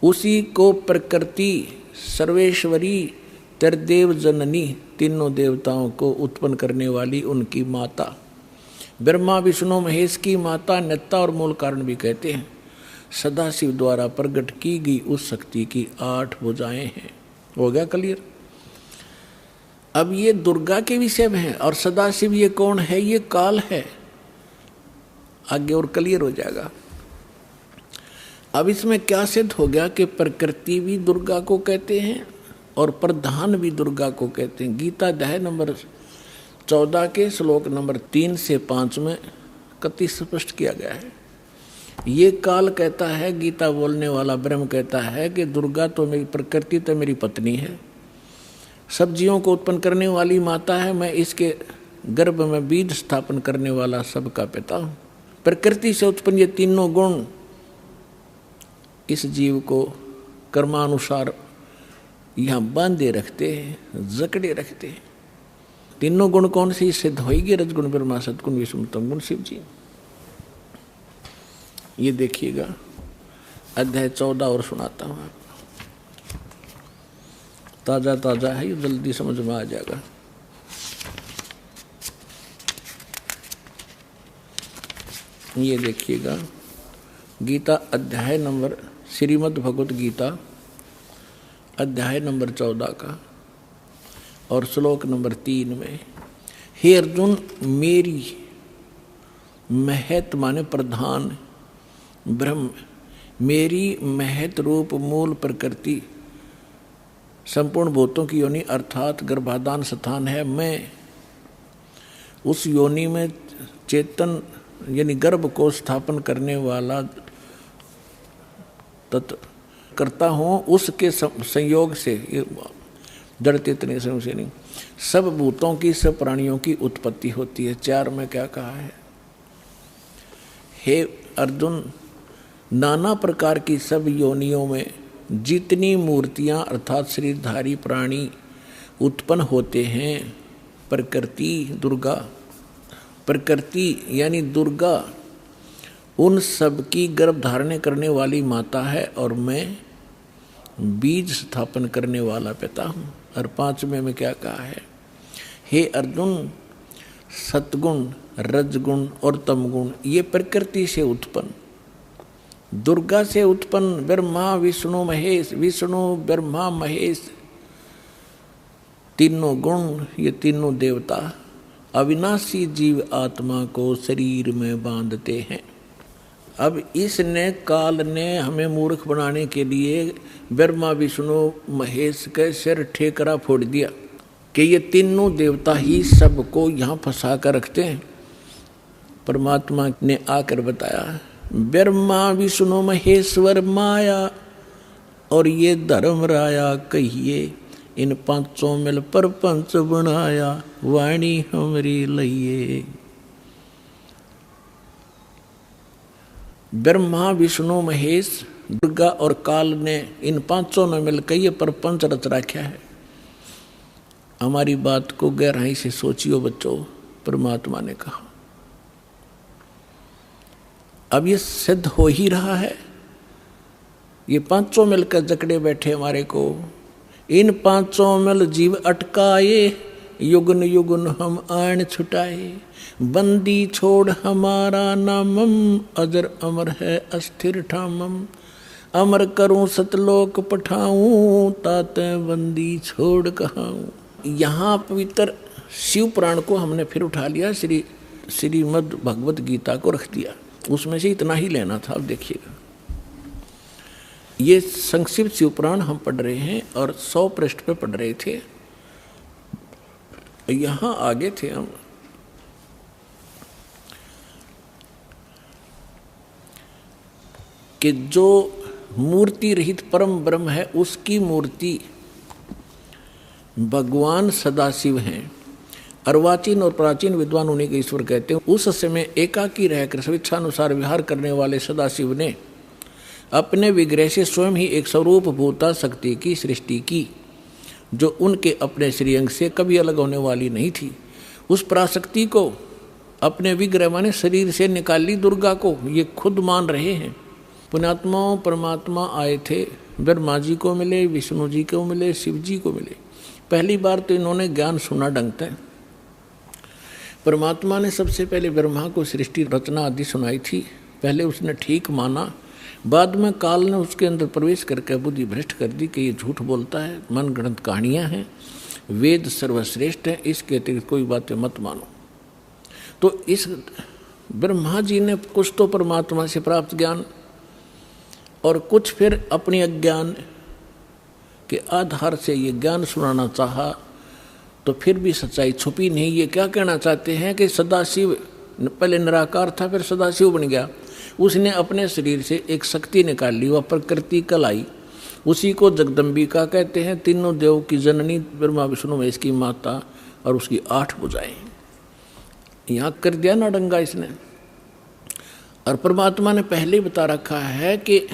उसी को प्रकृति सर्वेश्वरी त्रिदेव जननी, तीनों देवताओं को उत्पन्न करने वाली उनकी माता, ब्रह्मा विष्णु महेश की माता, नेता और मूल कारण भी कहते हैं। सदाशिव द्वारा प्रकट की गई उस शक्ति की 8 भुजाएं हैं। हो गया क्लियर? अब ये दुर्गा के विषय में है, और सदाशिव ये कौन है? ये काल है। आगे और क्लियर हो जाएगा। अब इसमें क्या सिद्ध हो गया कि प्रकृति भी दुर्गा को कहते हैं और प्रधान भी दुर्गा को कहते हैं। गीता अध्याय नंबर 14 के श्लोक नंबर 3 से 5 में कति स्पष्ट किया गया है। ये काल कहता है, गीता बोलने वाला ब्रह्म कहता है कि दुर्गा तो मेरी प्रकृति तो मेरी पत्नी है, सब जीवों को उत्पन्न करने वाली माता है, मैं इसके गर्भ में बीज स्थापन करने वाला सबका पिता हूँ। प्रकृति से उत्पन्न ये तीनों गुण इस जीव को कर्मानुसार यहाँ बांधे रखते हैं, जकड़े रखते हैं। तीनों गुण कौन सी सिद्ध होगी? रजगुण ब्रह्मा, सतगुण विष्णु, तमगुण शिव जी। ये देखिएगा अध्याय 14 और सुनाता हूँ आपको। ताजा ताजा है, ये जल्दी समझ में आ जाएगा। ये देखिएगा गीता अध्याय नंबर, श्रीमद् भगवत गीता अध्याय नंबर 14 का और श्लोक नंबर 3 में, हे अर्जुन, मेरी महत माने प्रधान ब्रह्म, मेरी महत रूप मूल प्रकृति संपूर्ण भूतों की योनि अर्थात गर्भाधान स्थान है। मैं उस योनि में चेतन यानी गर्भ को स्थापन करने वाला तत्व करता हूँ। उसके संयोग से जड़ते इतने से नहीं, सब भूतों की, सब प्राणियों की उत्पत्ति होती है। 4 में क्या कहा है? हे अर्जुन, नाना प्रकार की सब योनियों में जितनी मूर्तियां अर्थात शरीरधारी प्राणी उत्पन्न होते हैं, प्रकृति दुर्गा, प्रकृति यानी दुर्गा उन सब की गर्भ धारण करने वाली माता है और मैं बीज स्थापन करने वाला पिता हूँ। और 5वें में क्या कहा है? हे अर्जुन, सतगुण, रजगुण और तमगुण ये प्रकृति से उत्पन्न, दुर्गा से उत्पन्न ब्रह्मा विष्णु महेश, विष्णु ब्रह्मा महेश तीनों गुण, ये तीनों देवता अविनाशी जीव आत्मा को शरीर में बांधते हैं। अब इसने काल ने हमें मूर्ख बनाने के लिए ब्रह्मा विष्णु महेश के सिर ठेकरा फोड़ दिया कि ये तीनों देवता ही सबको यहाँ फंसा कर रखते हैं। परमात्मा ने आकर बताया, ब्रह्मा विष्णु महेश्वर माया और ये धर्म राया कहिए, इन 5 मिल पर पंच बनाया, वाणी हमरी लइए। ब्रह्मा विष्णु महेश दुर्गा और काल ने इन 5 ने मिलकर ये प्रपंच रच रखा है। हमारी बात को गहराई से सोचियो बच्चों, परमात्मा ने कहा। अब ये सिद्ध हो ही रहा है, ये 5 मिलकर जकड़े बैठे हमारे को। इन 5 मिल जीव अटकाए, युगन युगन हम आन छुटाए, बंदी छोड़ हमारा नामम, अजर अमर है अस्थिर ठामम, अमर करूं सतलोक पठाऊं, ताते बंदी छोड़ कहाऊं। यहाँ पवित्र शिव पुराण को हमने फिर उठा लिया, श्रीमद् भगवत गीता को रख दिया, उसमें से इतना ही लेना था। अब देखिएगा, ये संक्षिप्त शिव पुराण हम पढ़ रहे हैं और 100 पृष्ठ पे पढ़ रहे थे। यहाँ आगे थे हम, कि जो मूर्ति रहित परम ब्रह्म है उसकी मूर्ति भगवान सदाशिव हैं। अर्वाचीन और प्राचीन विद्वान उन्हीं के ईश्वर कहते हैं। उस समय एकाकी रहकर स्वेच्छानुसार विहार करने वाले सदाशिव ने अपने विग्रह से स्वयं ही एक स्वरूप भूता शक्ति की सृष्टि की, जो उनके अपने श्रीअंग से कभी अलग होने वाली नहीं थी। उस पराशक्ति को अपने विग्रह माने शरीर से निकाली दुर्गा को, ये खुद मान रहे हैं। पुण्यात्माओं, परमात्मा आए थे, ब्रह्मा जी को मिले, विष्णु जी को मिले, शिव जी को मिले, पहली बार तो इन्होंने ज्ञान सुना ढंग से। परमात्मा ने सबसे पहले ब्रह्मा को सृष्टि रचना आदि सुनाई थी, पहले उसने ठीक माना, बाद में काल ने उसके अंदर प्रवेश करके बुद्धि भ्रष्ट कर दी कि ये झूठ बोलता है, मनगढ़ंत कहानियाँ हैं, वेद सर्वश्रेष्ठ है, इसके अतिरिक्त कोई बातें मत मानो। तो इस ब्रह्मा जी ने कुछ तो परमात्मा से प्राप्त ज्ञान और कुछ फिर अपने अज्ञान के आधार से ये ज्ञान सुनाना चाहा, तो फिर भी सच्चाई छुपी नहीं। ये क्या कहना चाहते हैं कि सदाशिव पहले निराकार था, फिर सदाशिव बन गया। उसने अपने शरीर से एक शक्ति निकाल ली, वह प्रकृति कलाई, उसी को जगदम्बिका कहते हैं। तीनों देव की जननी, ब्रह्मा विष्णु महेश की माता, और उसकी 8 भुजाएं। यहाँ कर दिया ना डंगा इसने। और परमात्मा ने पहले ही बता रखा है कि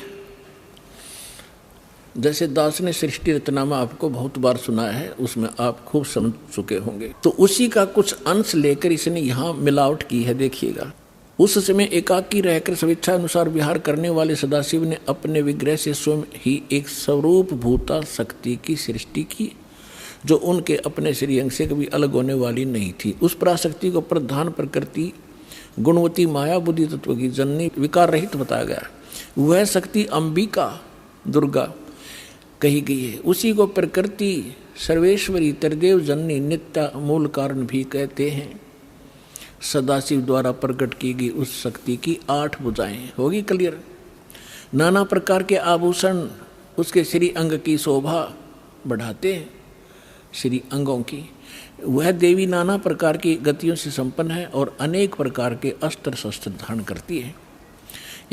जैसे दास ने सृष्टि रचनामा आपको बहुत बार सुना है, उसमें आप खूब समझ चुके होंगे, तो उसी का कुछ अंश लेकर इसने यहाँ मिलावट की है। देखिएगा, उस समय एकाकी रहकर स्वेच्छा अनुसार विहार करने वाले सदाशिव ने अपने विग्रह से स्वयं ही एक स्वरूप भूता शक्ति की सृष्टि की, जो उनके अपने श्री अंग से कभी अलग होने वाली नहीं थी। उस पराशक्ति को प्रधान प्रकृति गुणवती माया बुद्धि तत्व की जननी विकार रहित बताया गया। वह शक्ति अंबिका दुर्गा कही गई है। उसी को प्रकृति सर्वेश्वरी त्रिदेव जननी नित्या मूल कारण भी कहते हैं। सदाशिव द्वारा प्रकट की गई उस शक्ति की 8 भुजाएं। होगी क्लियर? नाना प्रकार के आभूषण उसके श्री अंग की शोभा बढ़ाते हैं, श्री अंगों की। वह देवी नाना प्रकार की गतियों से संपन्न है और अनेक प्रकार के अस्त्र शस्त्र धारण करती है।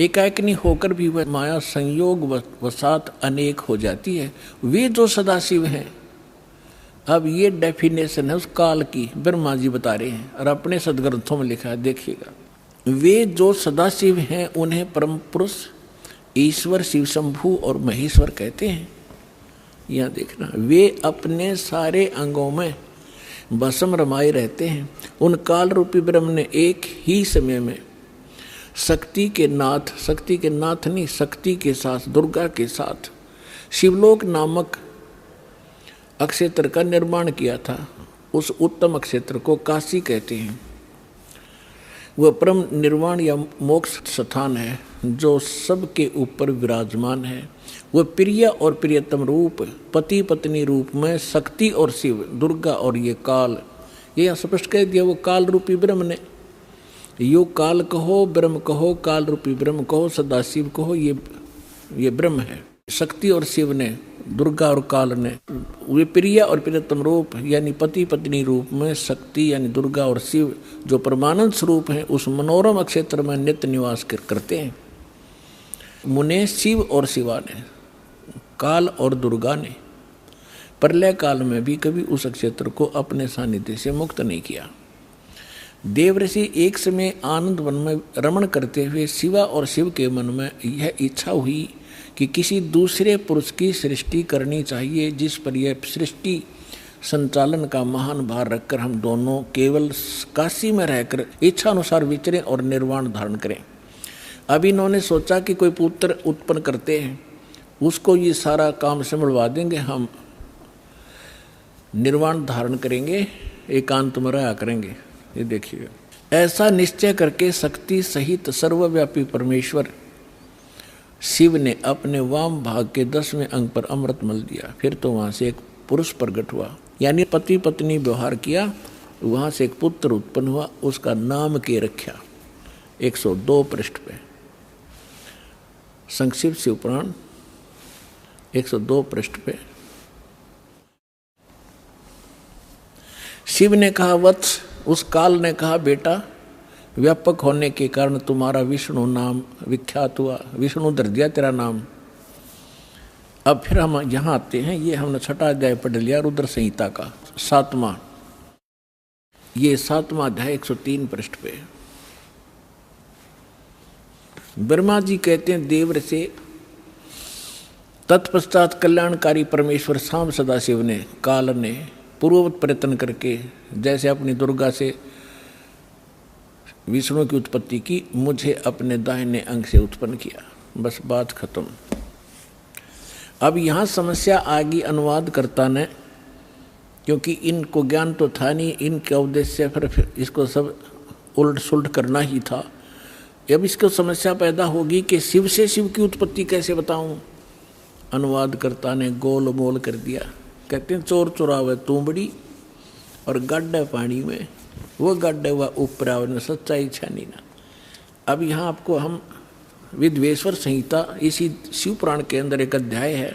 एकाकिनी होकर भी वह माया संयोग वसात अनेक हो जाती है। वे जो सदाशिव हैं, अब ये डेफिनेशन है उस काल की, ब्रह्मा जी बता रहे हैं और अपने सदग्रंथों में लिखा है। देखिएगा, वे जो सदाशिव हैं उन्हें परम पुरुष ईश्वर शिव शंभु और महेश्वर कहते हैं। यहाँ देखना, वे अपने सारे अंगों में भस्म रमाए रहते हैं। उन काल रूपी ब्रह्म ने एक ही समय में शक्ति के नाथ नहीं, शक्ति के साथ, दुर्गा के साथ शिवलोक नामक अक्षेत्र का निर्माण किया था। उस उत्तम अक्षेत्र को काशी कहते हैं। वह परम निर्वाण या मोक्ष स्थान है जो सबके ऊपर विराजमान है। वह प्रिय और प्रियतम रूप, पति पत्नी रूप में शक्ति और शिव, दुर्गा और ये काल, ये स्पष्ट कह दिया। वो काल रूपी ब्रह्म ने, यो काल कहो ब्रह्म कहो, काल रूपी ब्रह्म कहो, सदाशिव कहो, ये ब्रह्म है। शक्ति और शिव ने, दुर्गा और काल ने, वे प्रिय और प्रियतम रूप यानी पति पत्नी रूप में शक्ति यानी दुर्गा और शिव जो परमानंद स्वरूप हैं, उस मनोरम अक्षेत्र में नित्य निवास करते हैं। मुने शिव और शिवा ने, काल और दुर्गा ने प्रलय काल में भी कभी उस अक्षेत्र को अपने सानिध्य से मुक्त नहीं किया। देवऋषि एक समय आनंद वन में रमण करते हुए शिवा और शिव के मन में यह इच्छा हुई कि किसी दूसरे पुरुष की सृष्टि करनी चाहिए, जिस पर यह सृष्टि संचालन का महान भार रखकर हम दोनों केवल काशी में रहकर इच्छा अनुसार विचरें और निर्वाण धारण करें। अब इन्होंने सोचा कि कोई पुत्र उत्पन्न करते हैं, उसको ये सारा काम संभलवा देंगे, हम निर्वाण धारण करेंगे, एकांत में रहा करेंगे। ये देखिए, ऐसा निश्चय करके शक्ति सहित सर्वव्यापी परमेश्वर शिव ने अपने वाम भाग के 10वें अंग पर अमृत मल दिया। फिर तो वहां से एक पुरुष प्रकट हुआ, यानी पति पत्नी व्यवहार किया, वहां से एक पुत्र उत्पन्न हुआ, उसका नाम के रखा। 102 पृष्ठ पे संक्षिप्त शिव पुराण 102 पृष्ठ पे शिव ने कहा वत्स, उस काल ने कहा बेटा, व्यापक होने के कारण तुम्हारा विष्णु नाम विख्यात हुआ, विष्णु धर दिया तेरा नाम। अब फिर हम यहाँ आते हैं, ये हमने 6वां अध्याय पढ़ लिया रुद्र संहिता का 7वां, ये 7वां अध्याय 103 पृष्ठ पे। ब्रह्मा जी कहते हैं देवर से तत्पश्चात कल्याणकारी परमेश्वर शाम सदाशिव ने, काल ने पूर्ववत प्रयत्न करके जैसे अपनी दुर्गा से विष्णु की उत्पत्ति की, मुझे अपने दाहिने अंग से उत्पन्न किया। बस बात खत्म। अब यहाँ समस्या आ गई अनुवादकर्ता ने क्योंकि इनको ज्ञान तो था नहीं, इनका उद्देश्य फिर इसको सब उलट सुलट करना ही था। अब इसको समस्या पैदा होगी कि शिव से शिव की उत्पत्ति कैसे बताऊं। अनुवादकर्ता ने गोल मोल कर दिया। कहते हैं चोर चुरावे तूंबड़ी और गड्ढे पानी में, वो गड्ढे हुआ ऊपर आवे सच्चाई छानी ना। अब यहाँ आपको हम विद्वेश्वर संहिता इसी शिव पुराण के अंदर एक अध्याय है,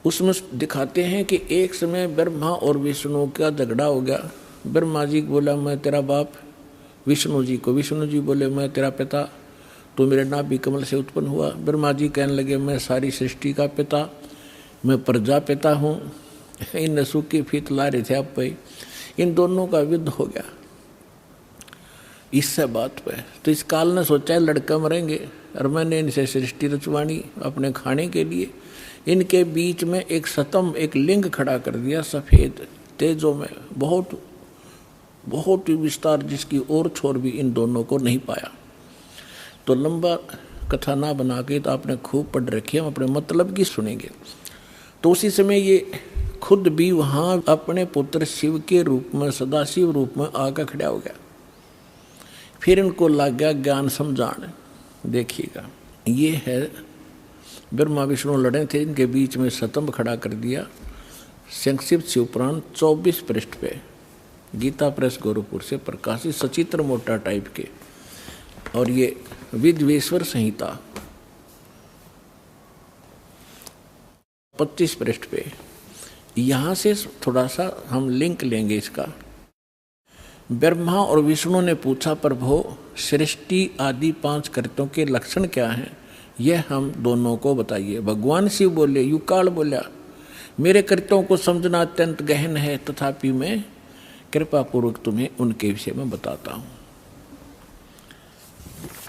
उसमें दिखाते हैं कि एक समय ब्रह्मा और विष्णु का झगड़ा हो गया। ब्रह्मा जी बोला मैं तेरा बाप विष्णु जी को, विष्णु जी बोले मैं तेरा पिता, तो मेरे नाभि कमल से उत्पन्न हुआ। ब्रह्मा जी कहने लगे मैं सारी सृष्टि का पिता, मैं प्रजापिता हूँ। इन सूखी फीत ला रहे थे आप पे, इन दोनों का युद्ध हो गया इससे बात पे। तो इस काल ने सोचा है लड़का मरेंगे और मैंने इनसे सृष्टि रचवानी अपने खाने के लिए। इनके बीच में एक स्तंभ, एक लिंग खड़ा कर दिया सफ़ेद तेजों में, बहुत बहुत ही विस्तार, जिसकी और छोर भी इन दोनों को नहीं पाया। तो लंबा कथा ना बना के तो आपने खूब पढ़ रखी है, हम अपने मतलब की सुनेंगे। तो उसी समय ये खुद भी वहाँ अपने पुत्र शिव के रूप में, सदाशिव रूप में आकर खड़ा हो गया। फिर इनको लग गया ज्ञान समझाने। देखिएगा ये है ब्रह्मा विष्णु लड़े थे, इनके बीच में स्तंभ खड़ा कर दिया। संक्षिप्त शिवपुराण 24 पृष्ठ पे, गीता प्रेस गोरखपुर से प्रकाशित, सचित्र मोटा टाइप के। और ये विद्वेश्वर संहिता 25 पृष्ठ पे। यहाँ से थोड़ा सा हम लिंक लेंगे इसका। ब्रह्मा और विष्णु ने पूछा प्रभु सृष्टि आदि 5 कृत्यों के लक्षण क्या हैं, यह हम दोनों को बताइए। भगवान शिव बोले, युकाल बोला मेरे कृत्यों को समझना अत्यंत गहन है, तथापि मैं कृपा पूर्वक तुम्हें उनके विषय में बताता हूँ।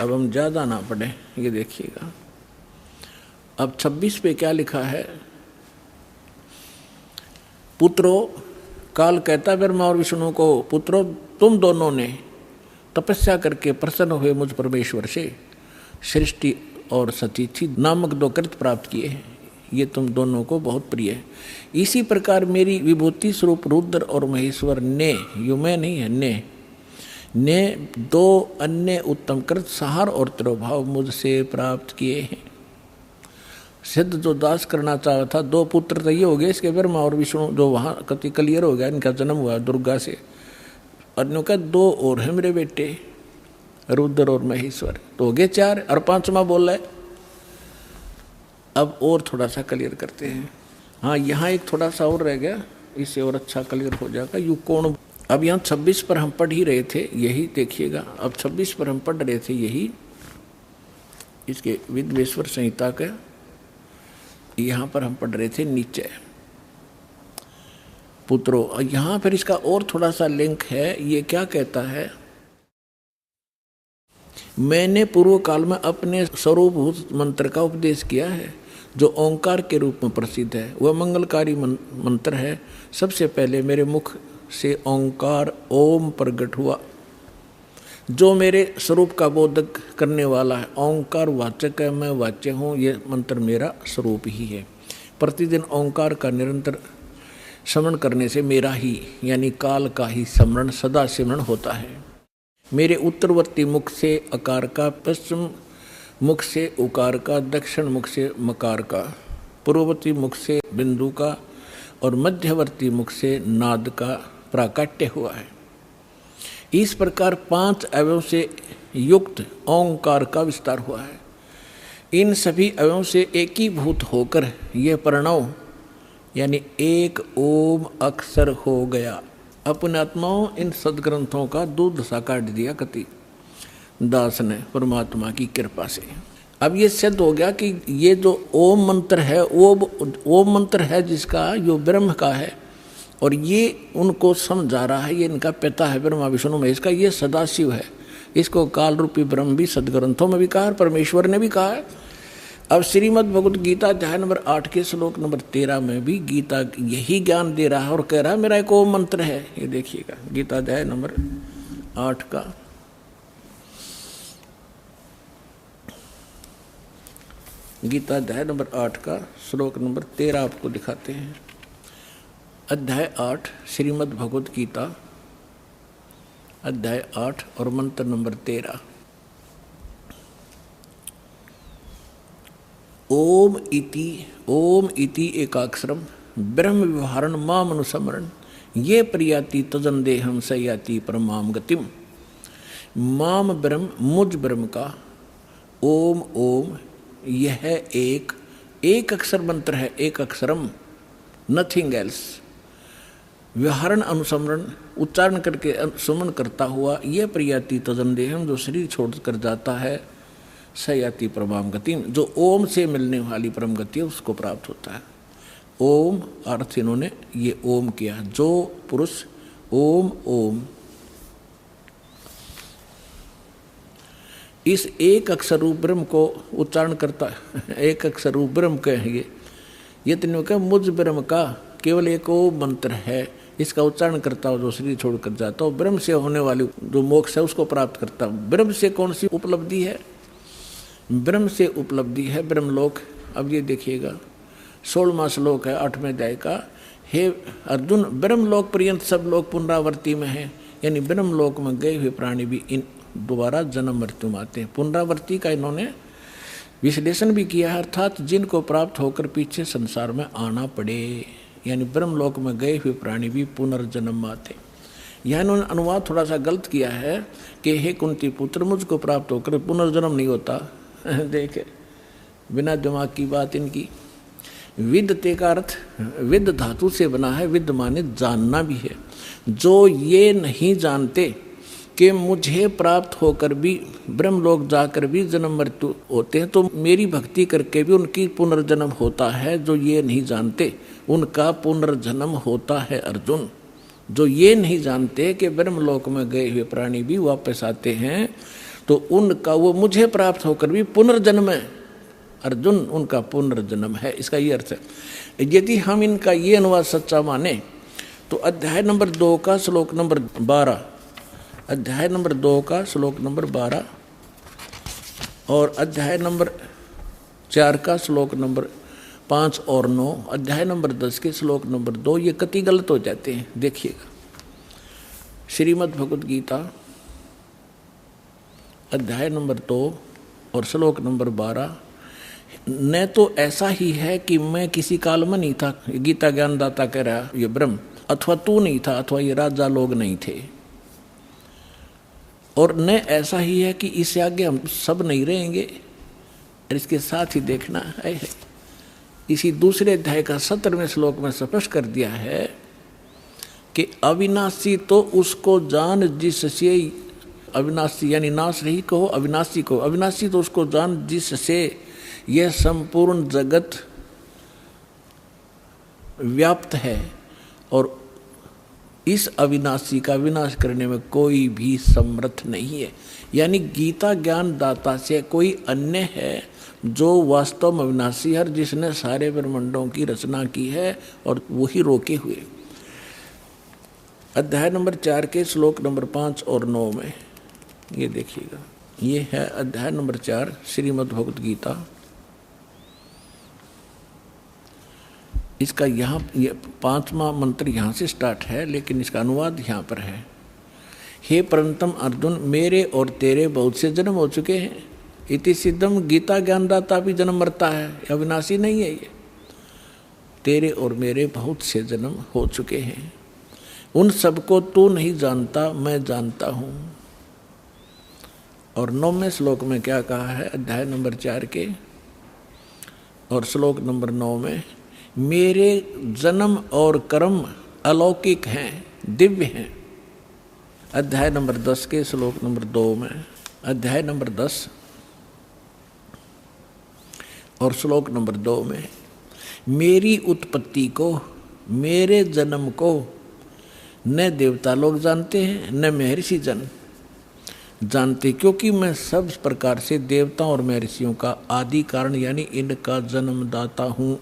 अब हम ज़्यादा ना पढ़े, ये देखिएगा। अब 26 पे क्या लिखा है। पुत्रों, काल कहता ब्रह्मा और विष्णु को, पुत्रों तुम दोनों ने तपस्या करके प्रसन्न हुए मुझ परमेश्वर से सृष्टि और सतीथि नामक 2 कृत्य प्राप्त किए हैं, ये तुम दोनों को बहुत प्रिय है। इसी प्रकार मेरी विभूति स्वरूप रुद्र और महेश्वर ने, यू मैं नहीं है, ने 2 अन्य उत्तम कृत सहार और तिरोभाव मुझसे प्राप्त किए हैं। सिद्ध जो दास करना चाहा था, 2 पुत्र तो ये हो गए इसके, ब्रह्मा और विष्णु, जो वहाँ कति क्लियर हो गया, इनका जन्म हुआ दुर्गा से। और का 2 और है मेरे बेटे रुद्र और महेश्वर, तो हो गए 4, और 5वां बोल रहा है। अब और थोड़ा सा क्लियर करते हैं। हाँ, यहाँ एक थोड़ा सा और रह गया, इससे और अच्छा क्लियर हो जाएगा। यू कौन। अब यहाँ 26 पर हम पढ़ ही रहे थे, यही देखिएगा। अब 26 पर हम पढ़ रहे थे, यही इसके विद्वेश्वर संहिता का, यहाँ पर हम पढ़ रहे थे नीचे पुत्रों। यहाँ फिर इसका और थोड़ा सा लिंक है। ये क्या कहता है, मैंने पूर्व काल में अपने स्वरूपभूत मंत्र का उपदेश किया है, जो ओंकार के रूप में प्रसिद्ध है। वह मंगलकारी मंत्र है। सबसे पहले मेरे मुख से ओंकार ओम प्रकट हुआ, जो मेरे स्वरूप का बोधक करने वाला है। ओंकार वाचक है, मैं वाच्य हूँ, ये मंत्र मेरा स्वरूप ही है। प्रतिदिन ओंकार का निरंतर स्मरण करने से मेरा ही यानी काल का ही स्मरण सदा सिमरण होता है। मेरे उत्तरवर्ती मुख से अकार का, पश्चिम मुख से उकार का, दक्षिण मुख से मकार का, पूर्ववर्ती मुख से बिंदु का और मध्यवर्ती मुख से नाद का प्राकट्य हुआ है। इस प्रकार 5 अवयवों से युक्त ओंकार का विस्तार हुआ है। इन सभी अवयवों से एकीभूत होकर यह प्रणव यानी एक ओम अक्षर हो गया। अपने आत्माओं इन सदग्रंथों का दूध सा काट दिया कति दास ने परमात्मा की कृपा से। अब ये सिद्ध हो गया कि ये जो ओम मंत्र है, वो ओम मंत्र है जिसका जो ब्रह्म का है, और ये उनको समझा रहा है। ये इनका पिता है ब्रह्मा विष्णु महेश का, ये सदाशिव है। इसको काल रूपी ब्रह्म भी सदग्रंथों में भी कहा है, परमेश्वर ने भी कहा है। अब श्रीमद् भगवत गीता अध्याय नंबर 8 के श्लोक नंबर 13 में भी गीता यही ज्ञान दे रहा है और कह रहा है मेरा एक ओम मंत्र है। ये देखिएगा गीता अध्याय नंबर 8 का गीता अध्याय नंबर 8 का श्लोक नंबर 13 आपको दिखाते हैं। अध्याय 8 श्रीमद् भगवत गीता, अध्याय 8 और मंत्र नंबर 13। ओम इति एकाक्षरम ब्रह्म व्यवहारण माम अनुसमरण ये प्रियाति तजन देहम सयाति परमाम गतिम। माम ब्रह्म, मुझ ब्रह्म का ओम ओम, यह एक अक्षर मंत्र है, एक अक्षरम, नथिंग एल्स। व्यवहारण अनुसमरण, उच्चारण करके सुमन करता हुआ, यह प्रियाति तजन देहम, जो शरीर छोड़कर जाता है, सयाति परमाम गतिम, जो ओम से मिलने वाली परम गति है उसको प्राप्त होता है। ओम अर्थ इन्होंने ये ओम किया, जो पुरुष ओम ओम इस एक अक्षर रूप ब्रह्म को उच्चारण करता है, एक अक्षर रूप ब्रह्म कहेंगे, ये तीनों का मुझ ब्रह्म का केवल एक ओम मंत्र है, इसका उच्चारण करता हो जो शरीर छोड़कर जाता हो, ब्रह्म से होने वाली जो मोक्ष है उसको प्राप्त करता हो। ब्रह्म से कौन सी उपलब्धि है? ब्रह्म से उपलब्धि है ब्रह्मलोक। अब ये देखिएगा 16वां श्लोक है 8वें अध्याय का। हे अर्जुन, ब्रह्मलोक पर्यंत सब लोग पुनरावृत्ति में हैं, यानी ब्रह्मलोक में गए हुए प्राणी भी इन दोबारा जन्म मृत्यु में आते हैं। पुनरावृत्ति का इन्होंने विश्लेषण भी किया है, अर्थात जिनको प्राप्त होकर पीछे संसार में आना पड़े, यानी ब्रह्मलोक में गए हुए प्राणी भी पुनर्जन्म में आते। यह इन्होंने अनुवाद थोड़ा सा गलत किया है कि हे कुंती पुत्र, मुझको प्राप्त होकर पुनर्जन्म नहीं होता। देखे बिना दिमाग की बात इनकी। विद्यते का अर्थ विद धातु से बना है, विद माने जानना भी है। जो ये नहीं जानते कि मुझे प्राप्त होकर भी ब्रह्मलोक जाकर भी जन्म मृत्यु होते हैं, तो मेरी भक्ति करके भी उनकी पुनर्जन्म होता है। जो ये नहीं जानते उनका पुनर्जन्म होता है अर्जुन। जो ये नहीं जानते कि ब्रह्मलोक में गए हुए प्राणी भी वापस आते हैं, तो उनका वो मुझे प्राप्त होकर भी पुनर्जन्म है अर्जुन, उनका पुनर्जन्म है। इसका ये अर्थ है। यदि हम इनका ये अनुवाद सच्चा माने तो अध्याय नंबर 2 का श्लोक नंबर 12, अध्याय नंबर 2 का श्लोक नंबर 12 और अध्याय नंबर 4 का श्लोक नंबर 5 और 9, अध्याय नंबर 10 के श्लोक नंबर 2 ये कति गलत हो जाते हैं। देखिएगा श्रीमद् भगवत गीता अध्याय नंबर 2 और श्लोक नंबर 12। न तो ऐसा ही है कि मैं किसी काल में नहीं था, गीता ज्ञानदाता कह रहा ये ब्रह्म, अथवा तू नहीं था, अथवा ये राजा लोग नहीं थे, और न ऐसा ही है कि इससे आगे हम सब नहीं रहेंगे। और इसके साथ ही देखना है, इसी दूसरे अध्याय का 17वें श्लोक में स्पष्ट कर दिया है कि अविनाशी तो उसको जान जिससे, अविनाशी यानी नाश रही कहो अविनाशी को, अविनाशी तो उसको जान जिससे यह संपूर्ण जगत व्याप्त है, और इस अविनाशी का विनाश करने में कोई भी समर्थ नहीं है। यानी गीता ज्ञान दाता से कोई अन्य है जो वास्तव में अविनाशी है, जिसने सारे ब्रह्मांडों की रचना की है और वही रोके हुए। अध्याय नंबर 4 के श्लोक नंबर 5 और 9 में ये देखिएगा, ये है अध्याय नंबर 4 श्रीमद् भगवत गीता। इसका यहाँ ये 5वां मंत्र यहाँ से स्टार्ट है, लेकिन इसका अनुवाद यहाँ पर है। हे परंतम अर्जुन, मेरे और तेरे बहुत से जन्म हो चुके हैं। इति सिद्धम, गीता ज्ञानदाता भी जन्म मरता है, अविनाशी नहीं है ये। तेरे और मेरे बहुत से जन्म हो चुके हैं, उन सबको तू नहीं जानता, मैं जानता हूँ। और 9वें श्लोक में क्या कहा है, अध्याय नंबर 4 के और श्लोक नंबर 9 में, मेरे जन्म और कर्म अलौकिक हैं, दिव्य हैं। अध्याय नंबर 10 के श्लोक नंबर 2 में, अध्याय नंबर 10 और श्लोक नंबर 2 में, मेरी उत्पत्ति को, मेरे जन्म को न देवता लोग जानते हैं न महर्षि जन जानते, क्योंकि मैं सब प्रकार से देवताओं और महर्षियों का आदि कारण यानी इनका जन्मदाता हूँ।